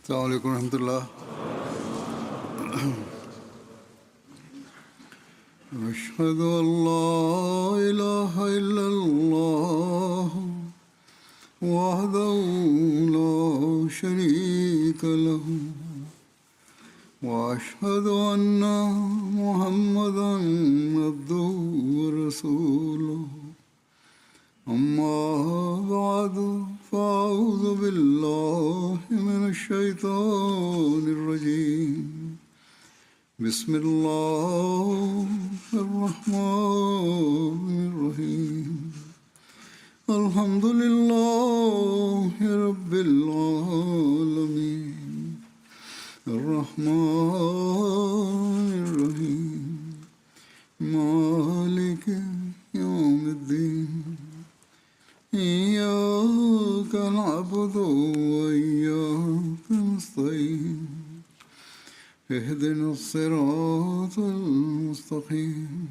السلام عليكم ورحمة الله. أشهد أن لا إله إلا الله وحده لا شريك له وأشهد أن محمدا عبده ورسوله أما بعد فأعوذ بالله من الشيطان الرجيم بسم الله الرحمن الرحيم الحمد لله رب العالمين الرحمن الرحيم مالك يوم الدين إياك نعبد وإياك نستعين اهدنا الصراط المستقيم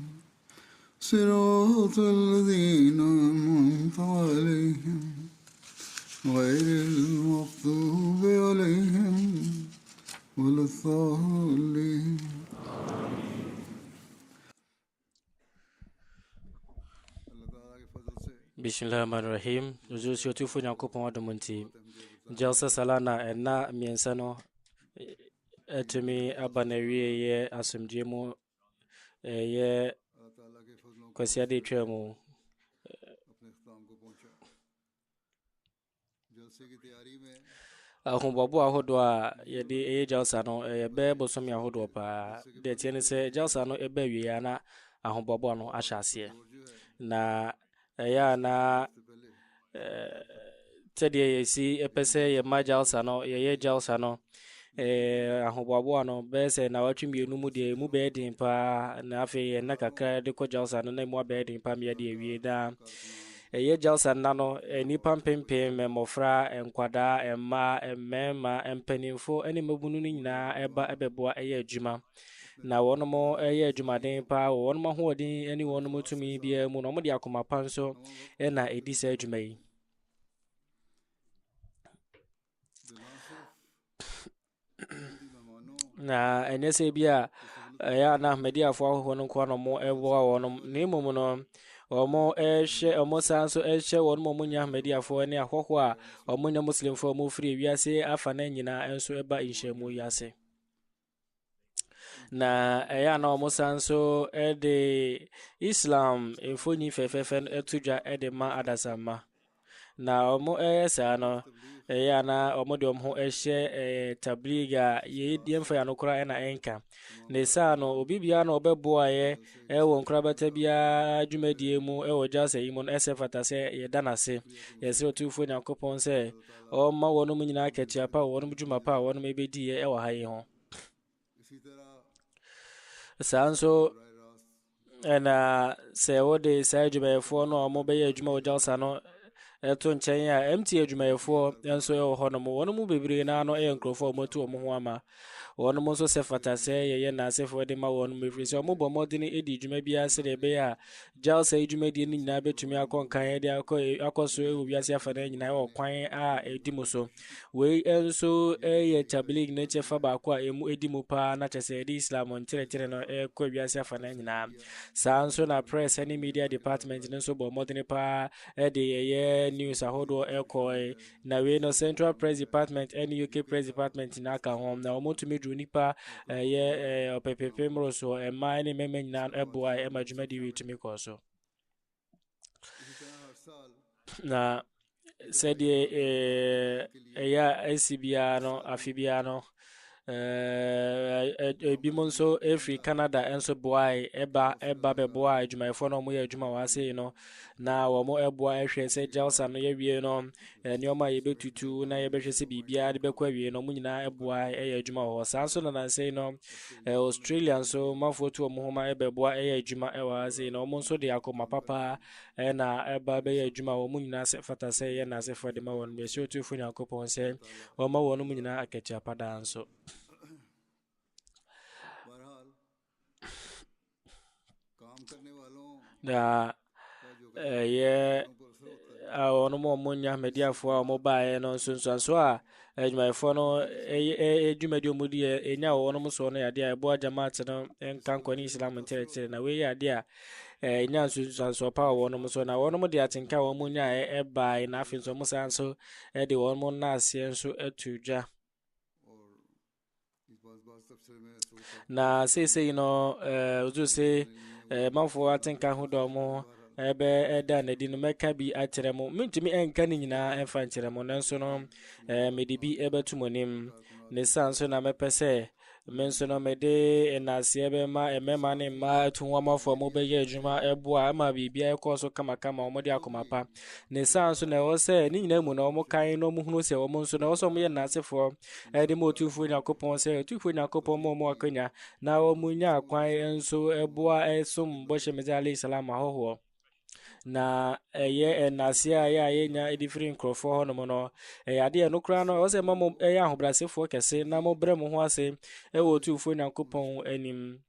صراط الذين أنعمت عليهم غير المغضوب عليهم ولا الضالين. Bismillahirrahmanirrahim. Nuzu siyotu fu nyankopon wadomunti. Jalsa salana enna miensano etumi abanawie ye asumdie mu ye kwasiade twemu ahobobo ahodo a yede eye jalsa no ebe bosomi ahodo pa de tiene se jalsa no ebe wie na ahobobo no ahyase na ya na tedi yesi epese ye majalsa no ye jalsa no ahobobo no bese na watwimi enu mu de mu be din pa na afi na kakra de ko jalsa no na mu be din pa me de ewie da ye jalsa na no nipa mpempem memofra enkwada emma emmema empanimfo ene mabunu ni nyina eba ebeboa eye adwuma na wonomo eye adwumaden pa wonomo hoodin ene wonomo tumi bia mu no mo de akoma panso na edisa adwuma yi na enese bia ya na mediafo ahono kwa no mo ebo wonom nemu no omo omo sanso wonom mo nya mediafo ne ahoho a omo nya muslimfo mo free wiase afa na nyina enso eba inhyemu yase na ya na omo sanso de Islam efoni fefefen etudwa de ma adasama na omo sa no ya na omo de omo tabliga ye demfa ya no kura na enka ne sa no obi bia na obeboa ye wo nkura beta bia dwumadie mu wo jase yi mu no fata se ye danase ye se otufo nyankopon se o ma wonum nyina akatia pa wonum dwuma pa wonum ebedi ye wo hayi ho sanso na se wode sai dwumayefo no omo be ye dwuma wo jalsa no eto nchen ya MT adwumayefo enso ye ho no mo wonum bebre na no nkrofo motu omo ho ama wonum so se fata se ye na asefo de ma wonum efri se omo bo modin edi dwuma bia se de be ya jalsa dwuma di ni nyina betumi akonkan de akoso ewu biase afana nyina wo kwan a edi mu so we enso ye tablig ne chefa ba kwa emu edi mu pa na chese edi Islam on tere no kwa biase afana nyina sanso na press any media department ne so bo modin pa de ye news ahodo ekoi na we no Central Press Department and UK Press Department na aka home na omotumi dru nipa ye opepepe mroso ema ne meme nyina eboa emadwuma di wetumi koso na said ya ACBA no afibia no bimonso every Canada enso boy eba be boy adwumayefo no mo ye adwuma wase no na wo mo eboa ehwe se jalsa no ye wie no nioma ye betutu na ye behwe se bibia de bekwa wie no mo nyina eboa ye adwuma wo sanso na say no Australian so mafoto mo homa ebe boa ye adwuma wase no mo nso de akoma papa na eba be ye adwuma wo mo nyina se fata se ye na se fode ma won be so tufu nyakopon se wo ma won mo nyina akachi apada anso da ye ono mo monya mediafo a mo baaye no nso a adwumayɛfoɔ no dwumadi ɔmudi ɛnya wɔ wɔnom so no yɛade a ɛboa jamaat no nka nkɔne islam nkyerɛkyerɛ na wei yɛ ade a ɛnya nsusuansoɔ pa wɔ wɔnom so na wɔnom de atenka wɔn mu nya ɛbae na afei nso ɔmo san so de wɔn mo nna aseɛ nso atu dwa na seesei no ozu se manfoɔ atenka ho dɔ mo ebe eda na di no meka bi akyerɛ mo mentumi enka ne nyinaa emfa nkyerɛ mo nanso no mede bi ebetu monim ne san so na mepɛ sɛ menso no mede enase ebema emema ne ma atu nwamafo mo bɛyɛ adwuma ɛboa ama bibia ɛkɔ so kama mo de akomapa ne san so na ɛwɔ sɛ ne nyinaa mu na mo kan no mo hunu sɛ mo nso na ɛwɔ sɛ mo yɛ nasefo ɛde mo tufo nyakopɔn sɛ tufo nyakopɔn mo akanya na mo nya akwan nso ɛboa ɛsom bɔhyɛ meze alayhi salam ahoho na nase a yɛnya edifiri nkrɔfoɔ hɔ nom no ade no kra no ɔsɛ mamo ahobrasefoɔ kɛse na mo brɛ mo ho ase ɛwɔ tufo nyakopɔn anim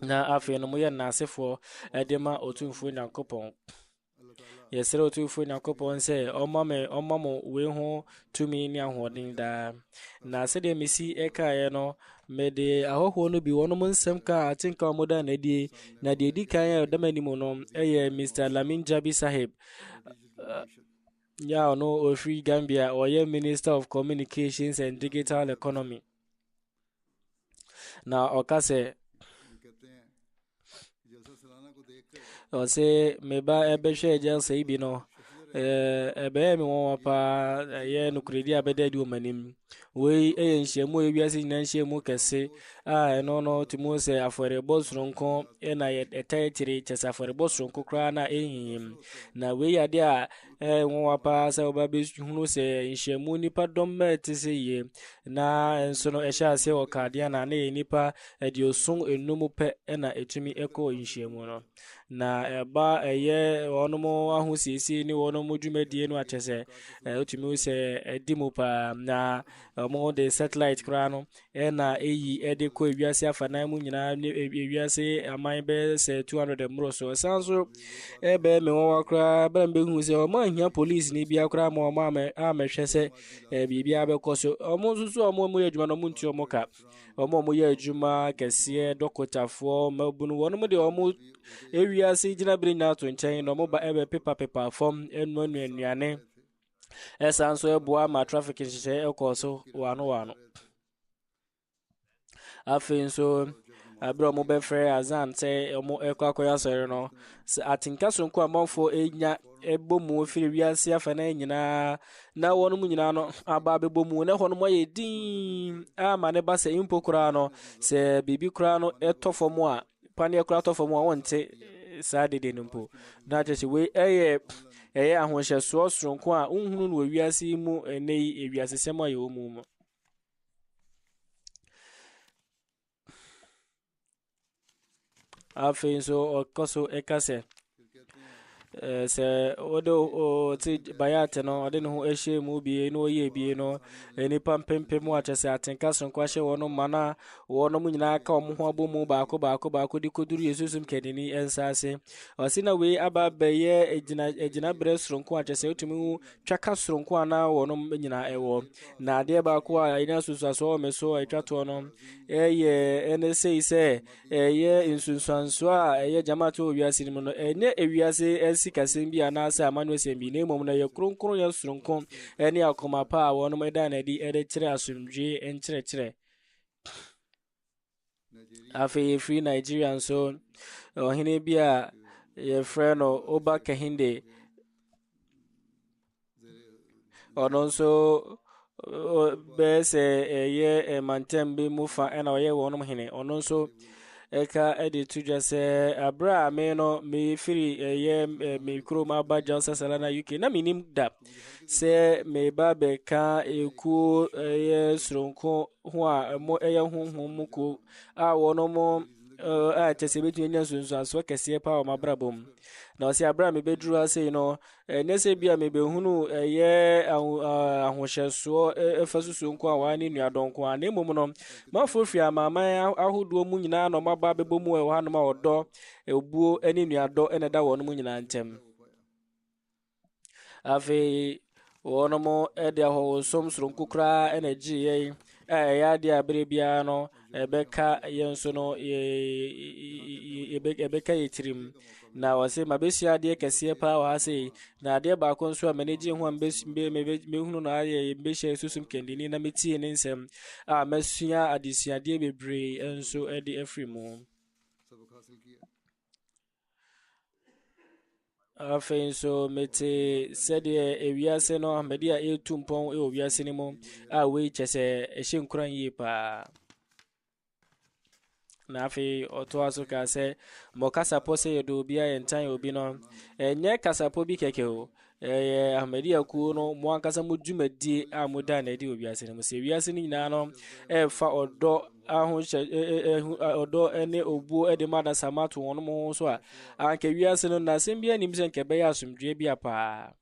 na afei no mo yɛ nasefoɔ ɛde ma otufo nyakopɔn yɛsrɛ otufo nyakopɔn sɛ ɔma mo wei ho tumi ne ahoɔden daa na sɛdeɛ mesi ɛkaeɛ no mede ahohoɔ no bi wɔnom nsɛm ka atenka ɔmo da na die na deɛ di kan a ɔdam anim no ɛyɛ Mr. Lamin Jabi Sahib ya ɔno ofiri Gambia ɔyɛ Minister of Communications and Digital Economy na ɔka sɛ ɔsɛ meba ɛbɛhwɛ jalsa yi bi no ɛbɛyɛ me wɔn paa ɛyɛ nokorɛdi a bɛda di ɔmanim wei ɛyɛ nhyiamu a ewiase nyinaa nhyiamu kɛse a ɛno no tumi sɛ afɔrebɔ soronko ɛna ɛtae tiri kyɛsɛ afɔrebɔ soronko koraa na ɛhihim na wei ade a wɔn paa sɛ ɔba bɛhunu sɛ nhyiamu nipa dɔm ɛte sɛ yie na nso no ɛhyɛ ase wɔ kadeɛ na ne yɛ nipa ɛde osun enum pɛ ɛna ɛtumi ɛkɔ nhyiamu no na ɛba ɛyɛ wɔnom ahosiesie ne wɔnom dwumadie no akyɛ sɛ ɛtumi sɛ ɛdi mu paa na ɔmo de satellite koraa no ɛna ɛyi ɛde kɔ ewiase afanan mu nyinaa ne ewiase aman bɛyɛ sɛ 200 mmoro so ɛsan so ɛbɛyɛ me wɔn koraa bɛn bɛhu sɛ ɔmo ahia police ne bia koraa ma ɔmo amɛhwɛ sɛ biribia bɛkɔ so ɔmo nso so ɔmo yɛ adwuma no ɔmo nti ɔmo ka ɔmo yɛ adwuma kɛseɛ dɔkotafoɔ mabunu wɔnom de ɔmo ewiase gyina bere nyinaa to nkyɛn na ɔmo ba ɛbɛpepa fam ɛnua nnuane ɛsan so ɛboa ma traffic nhyehyɛ ɛkɔ so wano afei nso abere ɔmo bɛfrɛ azan sɛ ɔmo ɛkɔ akɔyɛ asɔre no atenka sonko amanfoɔ ɛnya ɛbɔ mu firi wiase afa na nyinaa na wɔnom nyinaa no aba bɛbɔ mu na hɔ no ayɛ din ama ne ba sɛ impo koraa no sɛ biribi koraa no ɛtɔ fam a paneɛ koraa tɔ fam a wɔnte saa dede no mpo na kyerɛ wei ɛyɛ ahohyɛsoɔ soronko a nhunu no wɔ wiase mu ɛnɛ yi ewiase sɛm a yɛwɔ mu afei nso ɔkɔ so ɛka sɛ sɛ ɔde ɔte bayate no ɔde ne ho ɛhyɛ mu bie na ɔyɛ bie no nipa mpempem akyɛ sɛ atenka sonko ahyɛ wɔn ma na wɔn nyinaa ka wɔn ho abɔ mu baako de koduru yesusum kɛdini ɛnsa ase ɔsi na wei aba bɛyɛ egyina brɛ soronko akyɛ sɛ otumi twaka soronko ana wɔn nyinaa ɛwɔ na adeɛ baako a ɛnya soso wɔn so ɛtwa toɔ no ɛyɛ ɛne sɛ ɛyɛ nsunsuanso a ɛyɛ jamaat wɔ wiase mu no ɛnyɛ ewiase ɛsi kasɛm bi anaasɛ amano sɛm bi na mmom na yɛ kronkron yɛ soronko ɛne akoma pa a wɔnom ɛda na di ɛde kyerɛ asomdwe nkyerɛkyerɛ afei yɛfiri Nigeria nso ɔhene bi a yɛfrɛ no Oba Kehinde ɔno nso bɛyɛ sɛ ɛyɛ mantam bi mu fa ɛna ɔyɛ wɔnom hene ɔno nso eka editu jase abra me no me firi me kurom aba Jalsa Salana UK na minim da se me ba be ka eku soronko ho a mo honhom mu ko a wono mo a tese betu nya sunsuanso kese pa o mabrabom na osi abra me beduru ase no nese bia me behunu ahohyeso efasusu nko a wani nuadonko a na emom no mafofi amama ahodo mu nyina no maba bebomu e ha no ma odo ebuo ani nuado ene da wono mu nyina ntem afei wɔn mo de ahosom soronko koraa na gye yɛn ɛyɛ adeɛ a bere biara no ɛbɛka yɛn nso no ɛbɛka yɛ tirim na wɔse mabɛsua adeɛ kɛseɛ paa wɔ ha sei na adeɛ baako nso a m'ani gye ho a mehunu no ayɛ mbɛhyɛ susum kɛndini na metie ne nsɛm a masua adesuadeɛ bebree nso de afiri mu. afei nso mete sɛdeɛ ewiase no ahmadi a ɛtu mpɔn ɛwɔ wiase no mu a wei kyɛ sɛ ɛhyɛ nkuran yie paa. na afei ɔtoa so ka sɛ mmɔ kasapɔ sɛ yɛde obi a yɛntan obi no ɛnyɛ kasapɔ bi kɛkɛ o ɛyɛ ahmadi akuo no mo ankasa mo dwumadie a moda na ɛde wɔ wiase no mu sɛ wiase no nyinaa no ɛfa ɔdɔ ɔdɔ ne obuo de ma adasama ato wɔn mo so a anka wiase no nasɛm bi anim sɛ nka ɛbɛyɛ asomdwoe bi a paa.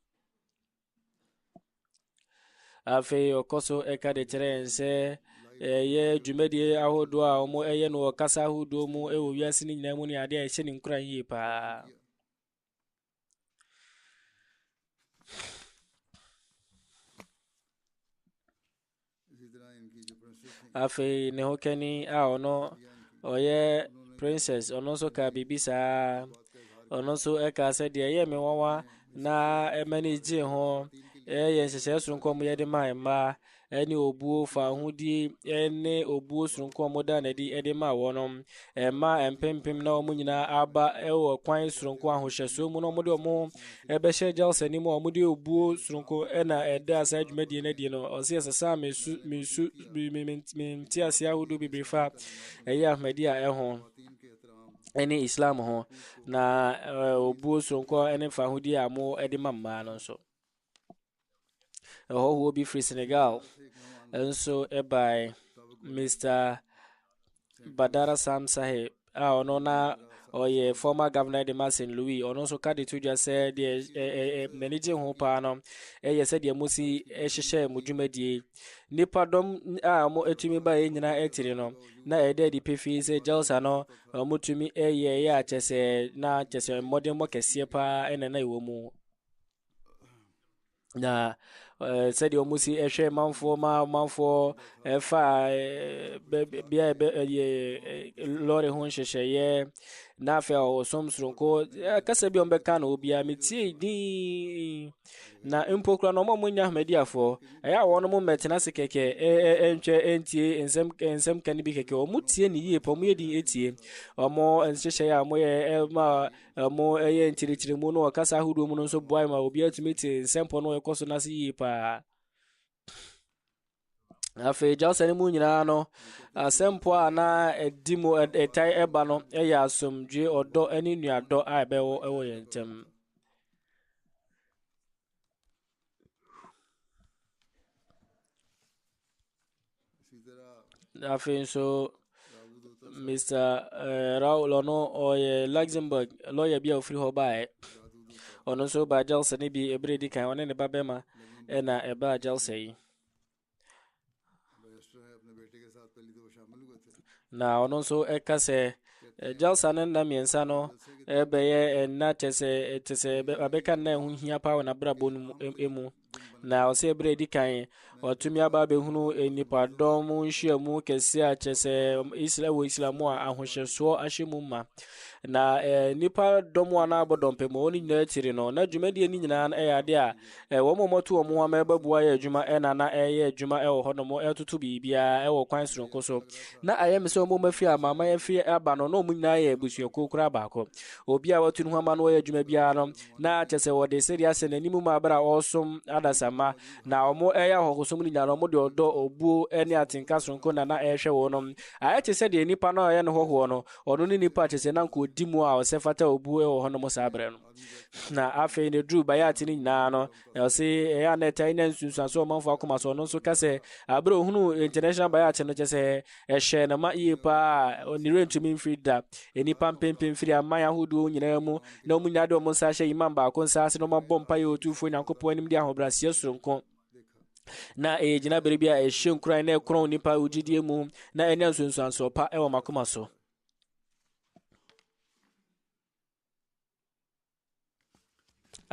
afei ɔkɔ so ɛka de kyerɛ yɛn sɛ ɛyɛ dwumadie ahodoɔ a wɔn ɛyɛ no wɔ kasa ahodoɔ mu ɛwɔ wiase no nyinaa mu ne adeɛ a ɛhyɛ ne nkuran yie paa. afei ne ho kani a ɔno ɔyɛ princess ɔno nso ka biribi saa ɔno nso ɛka sɛ deɛ ɛyɛ me nwanwa na ɛma ne gye ho ɛyɛ nhyehyɛeɛ soronko a yɛde ma mmaa ɛne obuo fa ahodie ɛne obuo soronko a moda na ɛde ma wɔnom ɛma mpempem na wɔn nyinaa aba ɛwɔ kwan soronko ahohyɛsoɔ mu na wɔde wɔn ɛbɛhyɛ gyalsa anim a wɔde obuo soronko ɛna ɛda saa dwumadie no adi no ɔsɛ ɛsesa mente ase ahodoɔ bebree fa ɛyɛ ahmadi a ɛho ɛne islam ho na obuo soronko ɛne fa ahodie a mo ɛde ma mmaa no nso. ɛhɔhoɔ bi firi Senegal nso ɛbae Mr. Badara Sam Saheb a ɔno na ɔyɛ former governor de ma St. Louis ɔno nso ka de to dwa sɛ deɛ n'ani gye ho paa no ɛyɛ sɛdeɛ mosi ɛhyehyɛ mo dwumadie nipa dɔm a mo atumi baeɛ nyinaa ɛtiri no na ɛdɛ de pefii sɛ gyalsa no ɔmotumi ɛyɛ a kyɛ sɛ mmɔdemmɔ kɛseɛ paa ɛna na ɛwɔ mu na sɛdeɛ ɔmo si ɛhwɛ manfoɔ ɛfa bia lɔre ho nhyehyɛeɛ na afei a ɔsom soronko kasa bi ɔmbɛka na obiara metie din na mpo kora na ɔmo nya ahmadiafoɔ ɛyɛ a wɔn mo mmɛtena se kɛkɛ ɛntwɛ ɛntie nsɛm ka no bi kɛkɛ ɔmo tie ne yie pa ɔmo yɛ din etie ɔmo nhyehyɛeɛ a ɔmo yɛ ɛma ɔmo ɛyɛ nkyirikyiri mu no ɔkasa ahodoɔ mu no nso boa ma obiara tumi te nsɛmpɔ no ɛkɔ so n'ase yie paa. afei gyalsa no mu nyinaa no asɛmpo a na ɛdi mu ɛtae ɛba no ɛyɛ asomdwe ɔdɔ ne nuadɔ a ɛwɔ yɛn ntam. afei nso Mr. Raul ɔno ɔyɛ Luxembourg lawyer bi a ofiri hɔ baeɛ ɔno nso ba gyalsa no bi ɛberɛ di kan ɔne ne ba bɛma ɛna ɛbaa gyalsa yi na ɔno nso ɛka sɛ gyalsa no nna mmiɛnsa no ɛbɛyɛ ɛnna kyɛ sɛ abɛka nna ɛho hia paa wɔ n'abrabɔ no mu na ɔsɛ ɛberɛ di kan ɔtumi aba abɛhunu nipadɔm nhyiamu kɛse a kyɛ sɛ wɔ islam a ahohyɛsoɔ ahyɛ mu ma na nipa dɔm a na abɔ dɔmpɛ ma wɔn nyinaa tiri no na dwumadie no nyinaa ɛyɛ ade a wɔn a wɔto wɔn ho ama ɛbɛboa yɛ adwuma ɛna na ɛyɛ adwuma ɛwɔ hɔ nom ɛtoto biribiara ɛwɔ kwan soronko so na ayɛ me sɛ wɔn mafi amaama yɛfi aba no na wɔn nyinaa yɛ abusuakuo koraa baako obi a wɔto ne ho ama no wɔyɛ adwuma biara no na kyɛ sɛ wɔde sɛdeɛ asɛ n'anim mu abere a ɔresom adasama na wɔn ɛyɛ ahɔhosom no nyinaa wɔn de ɔdɔ obuo ɛne atenka soronko na ɛrehwɛ wɔn no ayɛ kyɛ sɛ deɛ nipa no a ɔyɛ ne hɔhoɔ no ɔno ne nipa kyɛ sɛ na nko di mu a ɔsɛ fata obuo ɛwɔ hɔ nom saa berɛ no na afei ne duru bayate no nyinaa no ɔsɛ ɛyɛ a na ɛtae na nsunsuanso ɔmanfo akoma so ɔno nso ka sɛ aberɛ ohunu international bayate no kyɛ sɛ ɛhyɛ ne ma yie paa ne rentumi mfiri da nipa mpempem firi aman ahodoɔ nyinaa mu na ɔmu nyinaa de ɔmo nsa hyɛ imam baako nsa ase na ɔmabɔ mpa yɛ ɔtufoɔ nyankopɔn anim de ahobraseɛ soronko na gyina bere bi a ɛhyɛ nkuran na ɛkorɔn nipa ogyidie mu na ɛne nsunsuanso pa ɛwɔ makoma so.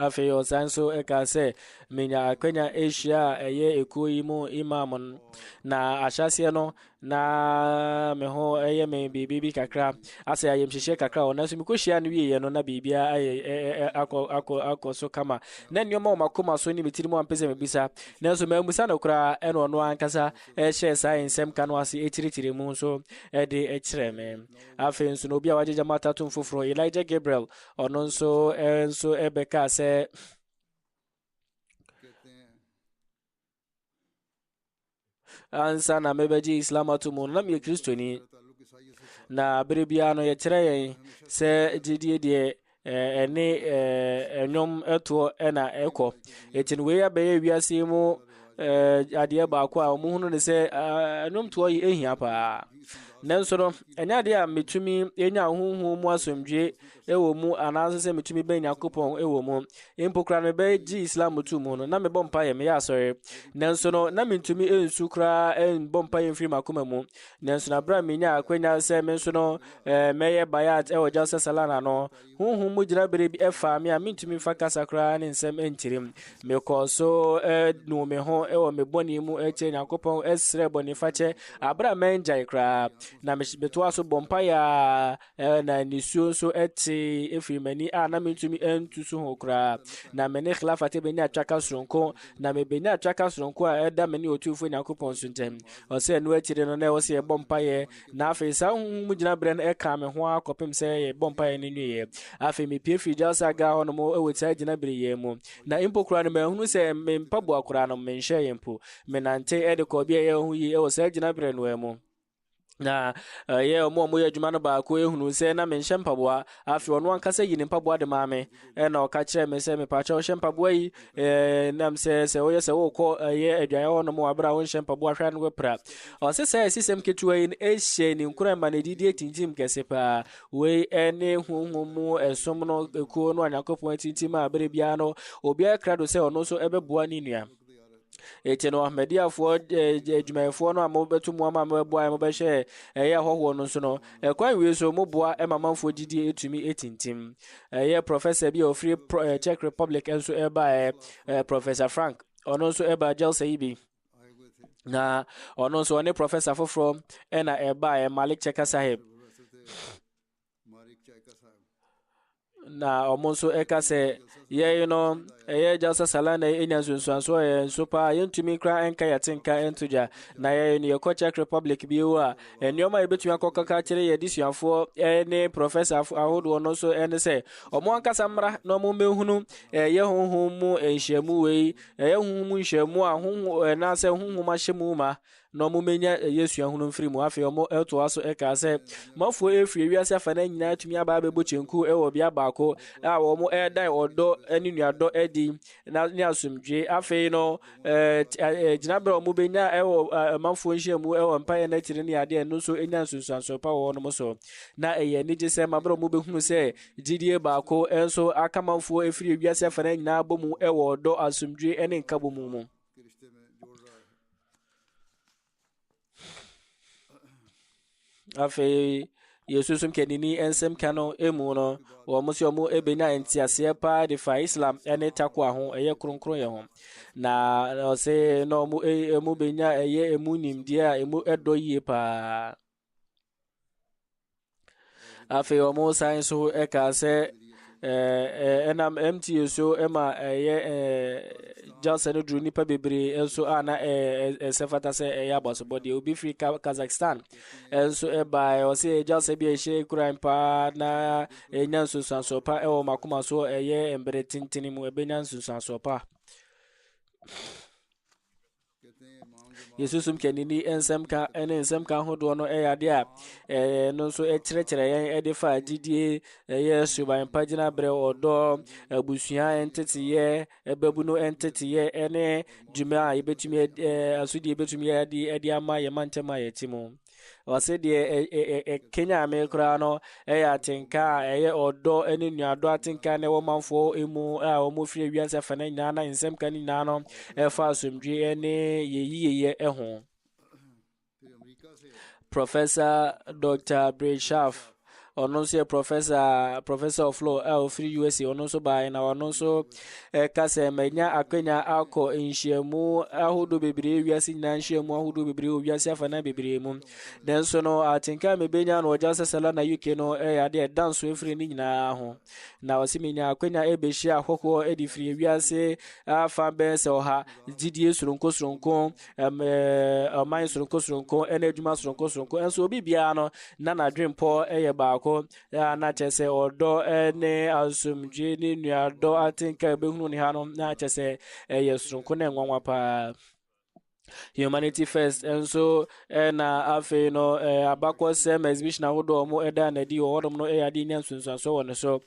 afei ɔsan so ɛka sɛ menya akwanya ahyia a ɛyɛ ekuo yi mu imam na ahyɛseɛ no na me ho ɛyɛ me biribi kakra asɛ ayɛmhyehyɛ kakra ɔno nso mekɔhyia no wieɛ no na biribia ayɛ akɔ so kama na nneɔma ɔmakoma so ne metiri mu ampɛ sɛ mebisa nanso mamusa no koraa ɛna ɔno ankasa ɛhyɛ saa nsɛm ka no ase ɛkyirikyiri mu nso ɛde ɛkyerɛ me afei nso na obi a wagyegya matatom foforɔ Elijah Gabriel ɔno nso ɛbɛka sɛ ansa na mebɛgye Islam ato mu no na meyɛ kristoni na bere biara no yɛkyerɛ yɛn sɛ gyidie deɛ ɛne ɛnwom ɛtoɔ ɛna ɛkɔ ɛti no wei abɛyɛ wiase mu adeɛ baako a ɔmo hunu ne sɛ ɛnwomtoɔ yi ɛhia paa nanso no ɛnyɛ adeɛ a metumi ɛnya honhom mu asomdwe ɛwɔ mu anaasɛ sɛ metumi bɛn Nyankopɔn ɛwɔ mu mpo koraa no mebɛgye Islam to mu no na mebɔ mpaeɛ meyɛ asɔre nanso no na mentumi ɛnsu koraa ɛmbɔ mpaeɛ mfiri makoma mu nanso na berɛ a menya akwanya sɛ me nso no mɛyɛ bayat ɛwɔ Jalsa Salana no honhom mu gyina bere bi ɛfaa me a mentumi fa kasa koraa ne nsɛm ɛnkyerem mekɔ so no me ho ɛwɔ me bɔne mu ɛkyerɛ Nyankopɔn ɛsrɛ bɔne fakyɛ aberɛ a mɛngyae koraa na metoa so bɔ mpaeɛ a na nisuo nso ɛte ɛfiri m'ani a na mentumi ɛntu so ho koraa na mene khilafate bɛnya atwaka soronko na mebɛnya atwaka soronko a ɛda mene ɔtumfo Nyankopɔn so ntam ɔsɛ ɛno akyire no na ɛwɔ sɛ yɛbɔ mpaeɛ na afei saa honhom mu gyina berɛ no ɛka me ho a kɔpem sɛ yɛbɔ mpaeɛ no nwieɛ afei mepie firi Jalsa ga hɔ no mu ɛwɔ saa gyina berɛ yɛ mu na mpo koraa no mahunu sɛ mempaboa koraa no menhyɛ yɛ mpo menante ɛde kɔ bi a ɛyɛ ho yi ɛwɔ saa gyina berɛ no mu na yɛ ɔmo yɛ adwuma no baako ehunu sɛ na menhyɛ mpaboa afei ɔno ankasa yi ne mpaboa de maa me ɛna ɔka kyerɛ me sɛ mepakyɛ ɔhyɛ mpaboa yi nam sɛ woyɛ sɛ wokɔ ɛyɛ aduane hɔ no mu aberɛ a wonhyɛ mpaboa hwɛ no wapra ɔsɛ sɛ ɛsisɛm ketewa yi no ɛhyɛ ne nkura ma ne didi atintim kɛse paa wei ɛne honhom mu ɛsom no ekuo no a Nyankopɔn atintim a berɛ biara no obiara kra do sɛ ɔno nso ɛbɛboa ne nua ɛti no ahmadiafoɔ adwumayɛfoɔ no a mobɛto mu ama mobɛboa mobɛhyɛ ɛyɛ ahɔhoɔ no nso no ɛkwan wie so moboa mamanfoɔ gyidie ɛtumi ɛtintim ɛyɛ professor bi a ɔfiri Czech Republic nso ɛba Professor Frank ɔno nso ɛba Jalsa yi bi na ɔno nso ɔne professor foforɔ ɛna ɛba Malik Cheka Sahib na ɔmo nso ɛka sɛ yɛyi no ɛyɛ Jalsa Salana ɛnya nsonsuanso ɛyɛ nso paa yɛntumi kora ɛnka yɛtenka ɛntogya na yɛyi no yɛkɔ Czech Republic bio a nneɔma yɛbɛtumi akɔkaka kyerɛ yɛde suafoɔ ɛne professor ahodoɔ no nso ɛne sɛ ɔmo ankasa mmra na ɔmo mɛhunu ɛyɛ honhom mu nhyiamu wei ɛyɛ honhom mu nhyiamu a ɛnaasɛ honhom ahyɛ mu ma na ɔmo menya ɛyɛ suahunu mfiri mu afei ɔmo ɛtoa so ɛka sɛ mafoɔ ɛfiri wiase afa na nyinaa tumi aba abɛbɔ kyenku ɛwɔ bea baako a ɔmo ɛdan ɔdɔ ɛne nuadɔ ɛdi na ne asomdwe afei no gyinabere ɔmo benya ɛwɔ mafoɔ nhyiamu ɛwɔ mpaeɛ no akyiri ne adeɛ no nso ɛnya nsonsuanso pa wɔ hɔnom so na ɛyɛ anigye sɛ mabere ɔmo bɛhunu sɛ gyidie baako ɛnso aka mafoɔ ɛfiri wiase afa na nyinaa bɔ mu ɛwɔ ɔdɔ asomdwe ɛne nkabɔ mu afei Yesusum kenini ensem kano emu no wɔn sɛ wɔn ebenya ntiaseɛ paa de fa Islam ɛne takwa ho ɛyɛ kronkron yɛ ho na ɔsɛ na wɔn emu benya ɛyɛ emu nimdeɛ a emu ɛdɔ yie paa afei wɔn san so ɛka sɛ ɛnam MTA so ɛma ɛyɛ Jalsa no duru nipa bebree nso a na ɛsɛfata sɛ ɛyɛ abɔsobɔ deɛ obi firi Kazakhstan nso ɛba ɔsɛ Jalsa bi ɛhyɛ kuran paa na ɛnya nsusuansoɔ pa ɛwɔ makoma so ɛyɛ mbere tenten mu ɛbɛnya nsusuansoɔ pa Yesusum kenini ensem ka ene ensem ka hodo no eyade a no so ekyerɛkyerɛ yɛn ede fa agidie ɛyɛ suban pagina bre odo abusua enteteye ebabu no enteteye ene dwuma a yebetumi asudi yebetumi ade ama yɛ mantema yɛ timo wase de Kenya America no atenka ɛyɛ odo ene nuado atenka ne wo manfo emu a wo mofiri wiase fa na nyina na nsɛm ka nyina no ɛfa asomdwe ene yeyiye ɛho Professor Dr. Breshaf ono nso professor of law free USA ono nso ba na ono nso ka se manya akwanya akọ nhyiamu ahodo bebree wiase nyina nhyiamu ahodo bebree wiase afana bebree mu den so no atinka mebenya no oja sesala na UK no ade dance efiri ni nyina ho na osimenya akwanya ebehia akọkọ edifiri wiase afa be se oha didie suronko amai suronko ene adwuma suronko enso obi bia no na dwempo baako na chese odo ene asumdwe ni nuado atinka behunu ni ha no na chese suronko na enwanwa pa Humanity First enso na afe no abakọ sem exhibition ahodo mo eda na di odom no ade ni ansunsunso won so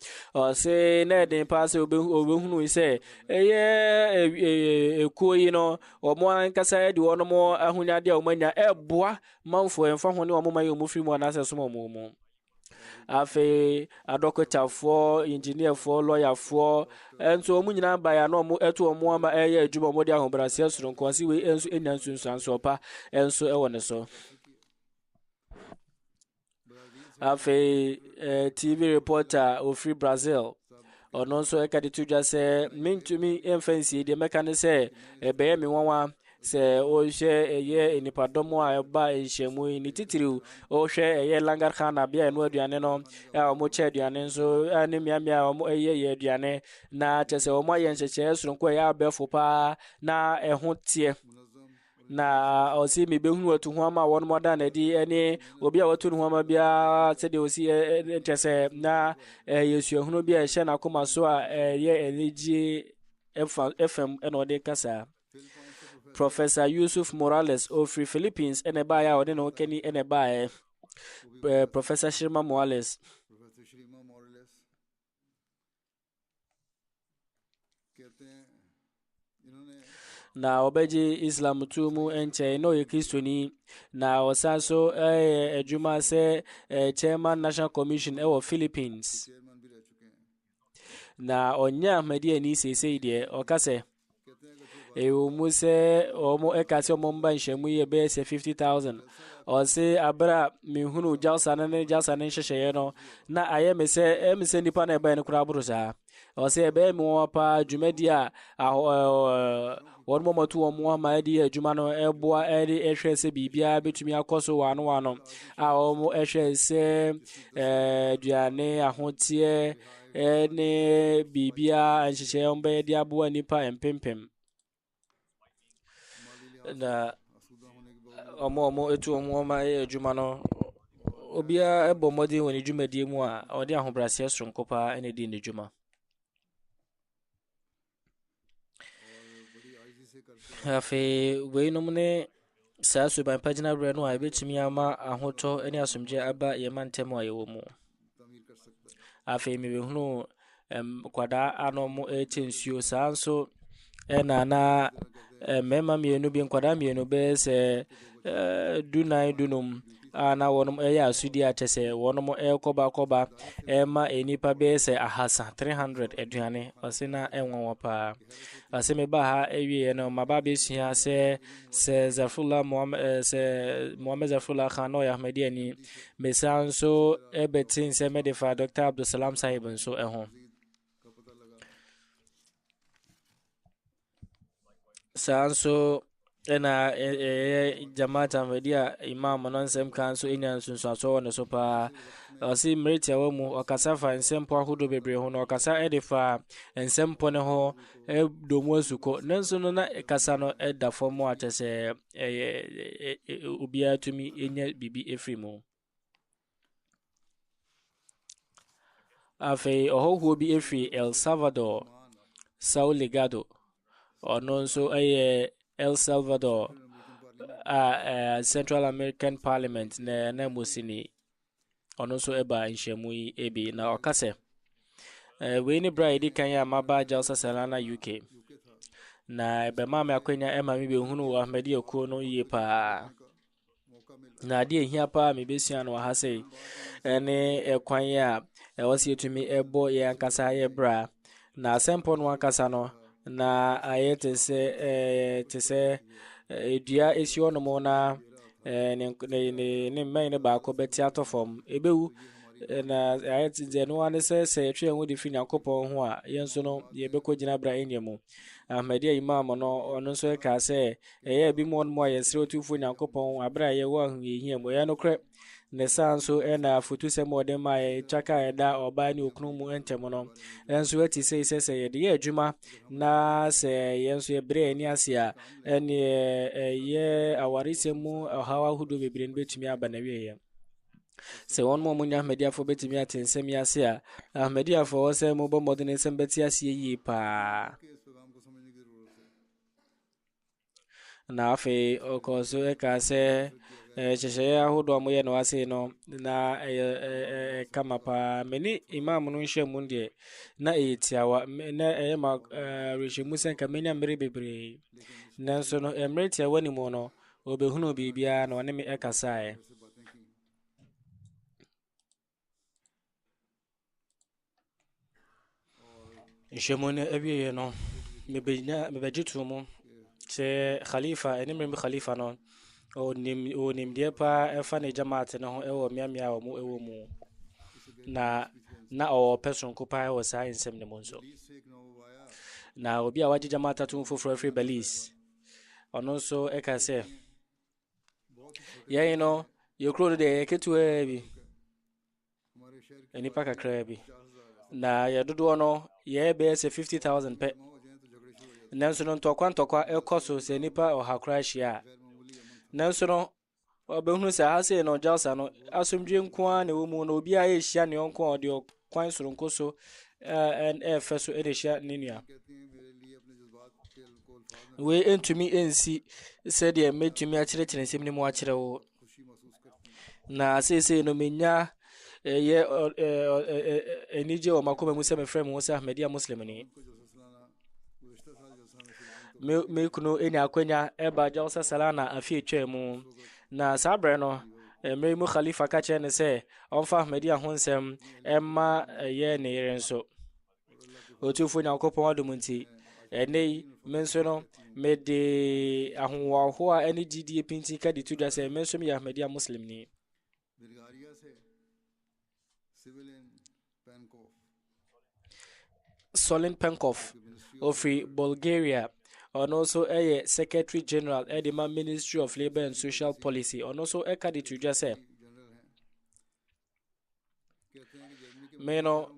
se na eden pass obehunu ise ekuo yi no omo ankasa di wono mo ahunyade a omanya eboa manfo emfa ho ne omo maye omo firi mo na aseso mo afe adokotafo engineerfo lawyerfo enso omu nyina ba ya no omo eto omo ama adwuma mo di ahobrase suronko asi we enso enyansunsanso pa enso ewone so afe TV reporter ofri Brazil ono nso ekade tudwa se mintumi emfancy de mekane se ebe me nwanwa se o hwe enipadomo a ba enhyemu ni titiriu o hwe Langar Khan abia eno aduane no mo che aduane nso ani miamia o aduane na chese o mo yencheche suronko abefo pa na eho tie na osi mi behunu watu ho ama won moda na di ene obi a watu ho ama bia se de osi chese na yesu ehunu bia ehye na koma so a eligi FM eno de kasa Professor Yusuf Morales of Free Philippines ene ba ya ode no keni ene ba Professor Shirma Morales na obeji Islam tumu enche no ye Kristoni na osaso ejuma se Chairman National Commission ewo Philippines na onya media ni sese ide okase muse omo ekase omo mba nhyiamu ye be se 50,000 ose abra mihunu jalsa na nhyehyeye no na ayemese nipa na ebe ne kura burusa ose ebe mi won pa dwumadi a won momatu omo ama di adwuma no eboa ehwe se bibia betumi akoso wano a omo ehwe se duane ahotie ne bibia nhyehyeye ombe di aboa nipa empempem na omo etu omo ma adwuma no obia ebo modi woni dwumadie mu a odi ahobrase soronko pa ene di ne dwuma afi we no mne sasu ban pagina bre no a betimi ama ahoto ene asomje aba ye mantem a ye wo mu afi mi behunu kwada anomo etensuo sanso na mema mienu bi nkwada mienu be se dunum na wonum asudi atese wonum koba ma enipa be se ahasa 300 aduane osina enwonwo pa aseme ba ha ewie no maba be sua se Zafrullah Muhammad Zafrullah Khan no Ahmediani mesanso ebetin se medefa Dr. Abdul Salam Sahib nso eho sanso ena Jamaat Ahmadiyya imam nonsem kanso enyan sunsaso wona so pa osi mretia wa mu okasafa ensempo ahodo bebre ho no okasa edifa ensempo ne ho domu asuko nanso no na kasa no eda fomo atese obia tumi enya bibi efrimu afi ohoho bi efri El Salvador Saul Legado ononso El Salvador Central American Parliament na musini ononso eba nhyiamu yi ebi na okase we ni bride kan ya maba jalsa salana UK na ebe mama akwenya ema mi be hunu Ahmediya ko no yi pa na de hia pa mi besia no ha sei ene ekwan ya wasi etumi ebo ye ankasa ye bra na sempo no ankasa no na ayete se edua esi ono mo na ne main ba ko beti atofom ebewu na ayɛ de no ane sɛ yɛtwe yɛn ho de fi Nyankopɔn ho a yɛn nso no yɛbɛkɔ gyina bra ɛnyɛ mu. Ahmedia Imam no ɔno nso ka sɛ ɛyɛ bi mu ɔno mu a yɛsrɛ otumfo Nyankopɔn abra a yɛwɔ ahoyɛhia mu ɛyɛ no korɛ. Ne saa nso ɛna afotu sɛ ma ɔde ma yɛtwaka ɛda ɔbaa ne okunu mu ntɛm no ɛnso ati sɛ yɛde yɛ adwuma na sɛ yɛn nso yɛbrɛ ani ase a ɛne ɛyɛ awaresɛm mu ɔhaw ahodoɔ bebree no bɛtumi aba na wieɛ. Sɛ wɔn mu ɔmo nya Ahmediafoɔ bɛtumi ate nsɛm yi ase a Ahmediafoɔ sɛ mobɔ mmɔden nsɛm bɛte aseɛ yie paa. Na afei ɔkɔɔ so ɛka sɛ hyehyɛeɛ ahodoɔ a moyɛ no ase no na ɛyɛ kama paa. Mene Imam no nhwɛ mu deɛ na ɛyɛ tiawa na ɛyɛ ma rehyɛ mu sɛ nka menya mmere bebree nanso no mmerɛ tiawa ne mu no ɔbɛhunu biribiara na ɔne me ɛkasaeɛ. Nhwɛmu no awieɛ no mebɛgye to mu sɛ Khalifa ɛne mmerɛ Khalifa no ɔnimdeɛ paa ɛfa ne jamaat no ho ɛwɔ mmeammea a ɔmo ɛwɔ mu na ɔpɛ sonko paa ɛwɔ saa nsɛm no mu nso. Na obi a wagye jamaat atom foforɔ afiri Belize ɔno nso ɛka sɛ yɛn no yɛkuro no deɛ yɛketewa bi nnipa kakraa bi na yɛdodoɔ no yɛbɛyɛ sɛ 50,000 pɛ nanso no ntɔkwa ɛkɔ so sɛ nnipa ɔha koraa hyia a nanso no ɔbɛhunu sɛ ha sei no Jalsa no asomdwe nko a na ɛwɔ mu na obiara yɛhyia ne ɔnko a ɔde ɔkwan soronko so ɛfɛ so ɛde hyia ne nua. Wei ɛntumi ɛnsi sɛdeɛ mɛtumi akyerɛkyerɛ nsɛm no mu akyerɛ wo na seesei no menya ɛyɛ anigye wɔ makoma mu sɛ mefrɛ me ho sɛ Ahmedia Muslim ni. Me kunu ɛnya akwanya ɛba Jalsa Salana afie twaa mu na saa berɛ no mmerɛ mu Khalifa ka kyerɛ ne sɛ ɔmfa Ahmedia ho nsɛm ɛma ɛyɛ ne yere nso. Otumfo Nyankopɔn adom nti ɛnɛ yi me nso no mede ahohoaho a ɛne gyidie pinti ka de to dwa sɛ me nso meyɛ Ahmedia Muslim ni. Solin Penkov ofiri Bulgaria ɔno nso ɛyɛ Secretary General ɛde Ministry of Labour and Social Policy ɔno nso ɛka de to dwa sɛ me no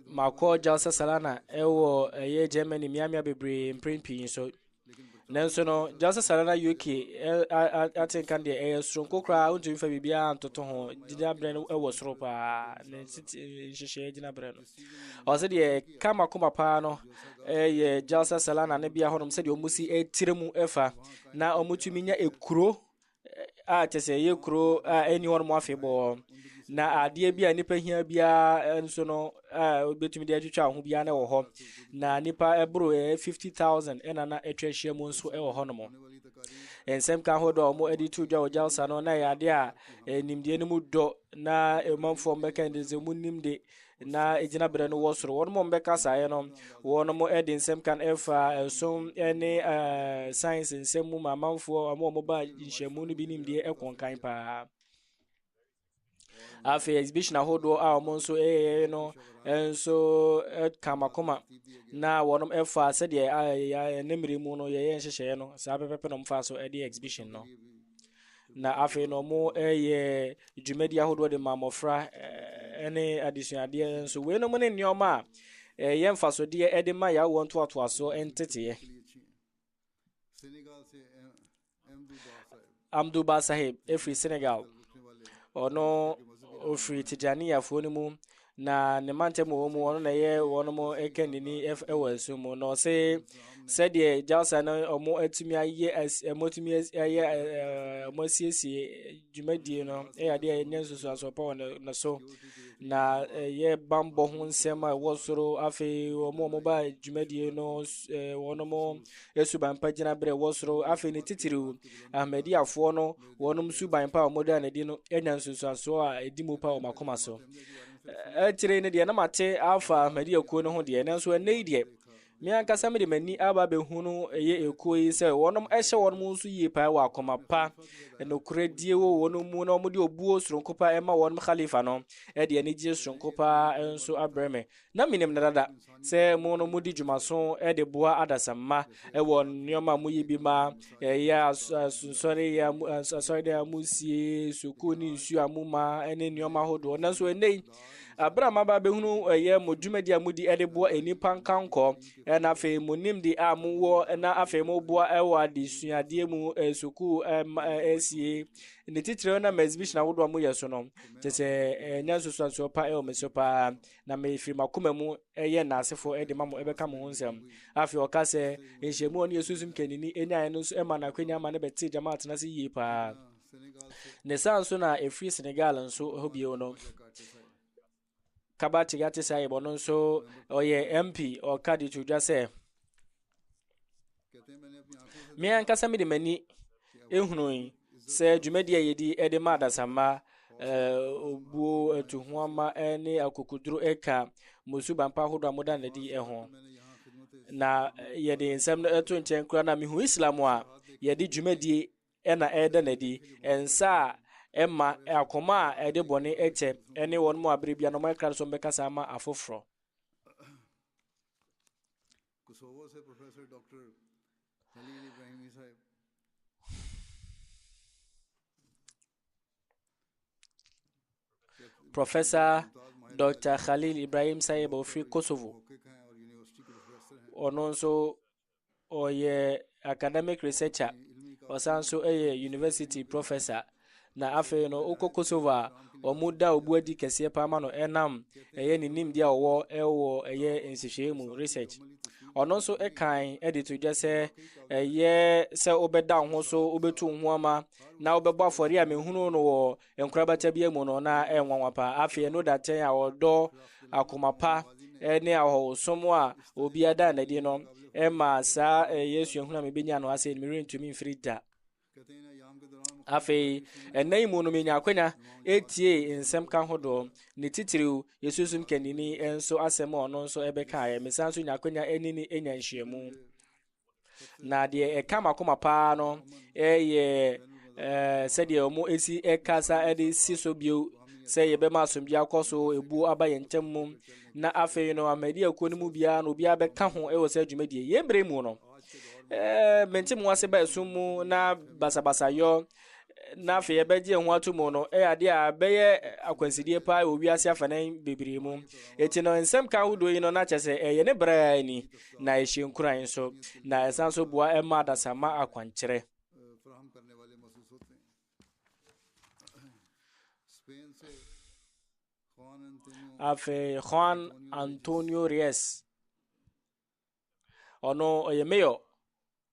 makɔ Jalsa Salana ɛwɔ ɛyɛ Germany miamia bebree mpren pii nso nanso no Jalsa Salana UK atenkan deɛ ɛyɛ soronko koraa wontumi fa biribiara ntoto ho gyina berɛ no ɛwɔ soro paa ne nhyehyɛeɛ gyina berɛ no ɔsɛ deɛ kama koma paa no ɛyɛ Jalsa Salana ne bia hɔnom sɛdeɛ ɔmu si ɛtire mu ɛfa na ɔmutumi nya ekuro a kyɛ sɛ ɛyɛ kuro a ɛni hɔnom afebɔɔ na adeɛ bi a nipa hia biara nso no a obetumi de atwitwa ho biara na ɛwɔ hɔ na nipa ɛboro 50,000 ɛna na atwa ahyia mu nso ɛwɔ hɔ no mo ensɛm ka ho do mo edi to dwa Jalsa no na yɛ ade a nimdeɛ no mu dɔ na emanfo mbɛka de sɛ mu nimde na egyina berɛ no wɔ soro wɔn mo mbɛka saeɛ no wɔn mo ɛde nsɛm kan ɛfa ɛsom ɛne science nsɛm mu ma amanfo amo ba nhyiamu no bi nimdeɛ ɛkɔnkan paa. After exhibition ahodoɔ a ɔmo nso ɛyɛ no nso ɛkamakoma na wɔnom ɛfa sɛdeɛ ne mmere mu no yɛyɛ nhyehyɛeɛ no saa pɛpɛpɛ na ɔmfa so ɛde exhibition no na afei no ɔmo ɛyɛ dwumadi ahodoɔ de ma mmɔfra ɛne adesuadeɛ nso wei no mo ne nneɛma a ɛyɛ mfasodeɛ ɛde ma yɛawɔ ntoatoasoɔ ɛnteteɛ. Amdou Ba Sahib ɛfiri Senegal ɔno ofiri Tijaniyafoɔ no mu na ne mantam wɔ mu ɔno na yɛ wɔn mo ɛkɛnini ɛwɔ so mu na ɔsɛ sɛdeɛ Jalsa no ɔmo atumi ayɛ ɛmotumi ayɛ ɔmo asiesie dwumadie no ɛyɛ adeɛ ɛnyɛ nsusuaso pa wɔ ne so na ɛyɛ bambɔ ho nsɛm a ɛwɔ soro afei ɔmo ba dwumadie no wɔn mo esuban pa gyina berɛ ɛwɔ soro afei ne titiriw Ahmediafoɔ no wɔn suban pa a ɔmo da ne di no ɛnya nsusuaso a ɛdi mu pa wɔ makoma so ɛkyerɛ ne deɛ na mate afa Ahmedia kuo no ho deɛ nanso ɛnɛ yi deɛ me ankasa me de mani aba behunu eye ekuo yi se wonom ehye wonom nso yie pa wa akoma pa enokure die wo wonom mu na omde obuo soronko pa ema wonom khalifa no e de ani gye soronko pa nso abreme na minim na dada se mu no mudi dwumaso e de boa adasamma e won nyoma mu yi bi ma ya sorry ya sorry de amusie suku ni nsu amuma ene nyoma hodo na so enei Abraham ba behunu ye modwumadi amudi edebo enipa nkanko na afi munim di amuwo na afi mo boa ewo adisuade mu suku esie ne titire na exhibition awodo amu yeso no tese nyansoso pa mesopa na me fi makoma mu ye na asefo ede mamo ebeka mo nsem afi okase enhyemu oni yesusum kenini enya no so ema na kwenya ma ne beti jamaat na se yi pa ne sanso na efri Senegal nso hobie no Kabati gati sai bono so oye MP o kadi tudwa se me ankasa me de mani ehunu se dwumadi yedi ede ma adasama obuo etuhuama ene akokuduru eka musu bampa hodo amoda na di eho na yede nsem eto nchen kura na mihu islamu a yede dwumadi ena ede na di ensa Emma akoma ede boni eche ene won mo abribia no micro so mbeka sama afofro Kosovo se Professor Dr. Khalil Ibrahim sahib Professor Dr. Khalil Ibrahim Sahib of Kosovo ononso oye academic researcher osanso university professor na afe no oko Kosovo omuda obuadi kese pa ma no enam ni nimdia owo ewo nsihwemu research ononso ekan edit ujese se obeda ho so obetu ho ama na obebo afori a mehunu no wo enkurabata bia mu no na enwanwa pa afe no daten a odo akomapa ne ahosomo a obi ada na di no ema sa yesu ehunu a mebenya no ase mi rentumi frida afe enai mu no menya akwanya etie nsem ka hodo ne titiriu yesusum kanini enso asem ono nso ebeka ya mesanso nya akwanya enini enya nhyiemu na de ekama koma pa no sede omo esi ekasa ede siso bio se yebema asombi akoso ebu abaye ntemu na afe no amadi akoni mu bia no bia beka ho ewo se adwumadie yebre mu no mentim wase ba esumu na basabasa yo na afi ebeje ho atumo no ade a beye akwansidie pa owiase afanan bebiri mu eti no nsem ka hudo yi no na chese ye ne bra ni na ehyenkuran so na esanso boa ema dasama akwankyere afi Juan Antonio Reyes ono oye mayor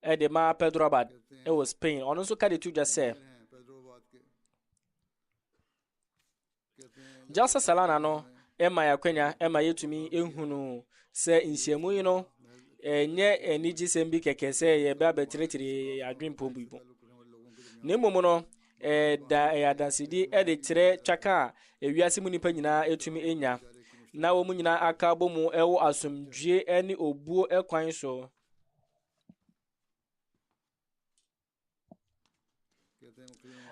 ede ma Pedro Abad was Spain ono so ka de tu jase Jasa salana no ema ya kwenya ema yetumi ehunu se nhyiemu yi no enye eniji sembi keke se ye ba betretiri adwempo bibo nemu no da ya dansidi ede tire twaka ewiase mu nipa nyina etumi enya na wo mu nyina aka bomu ewo asomdwe ene obuo ekwan so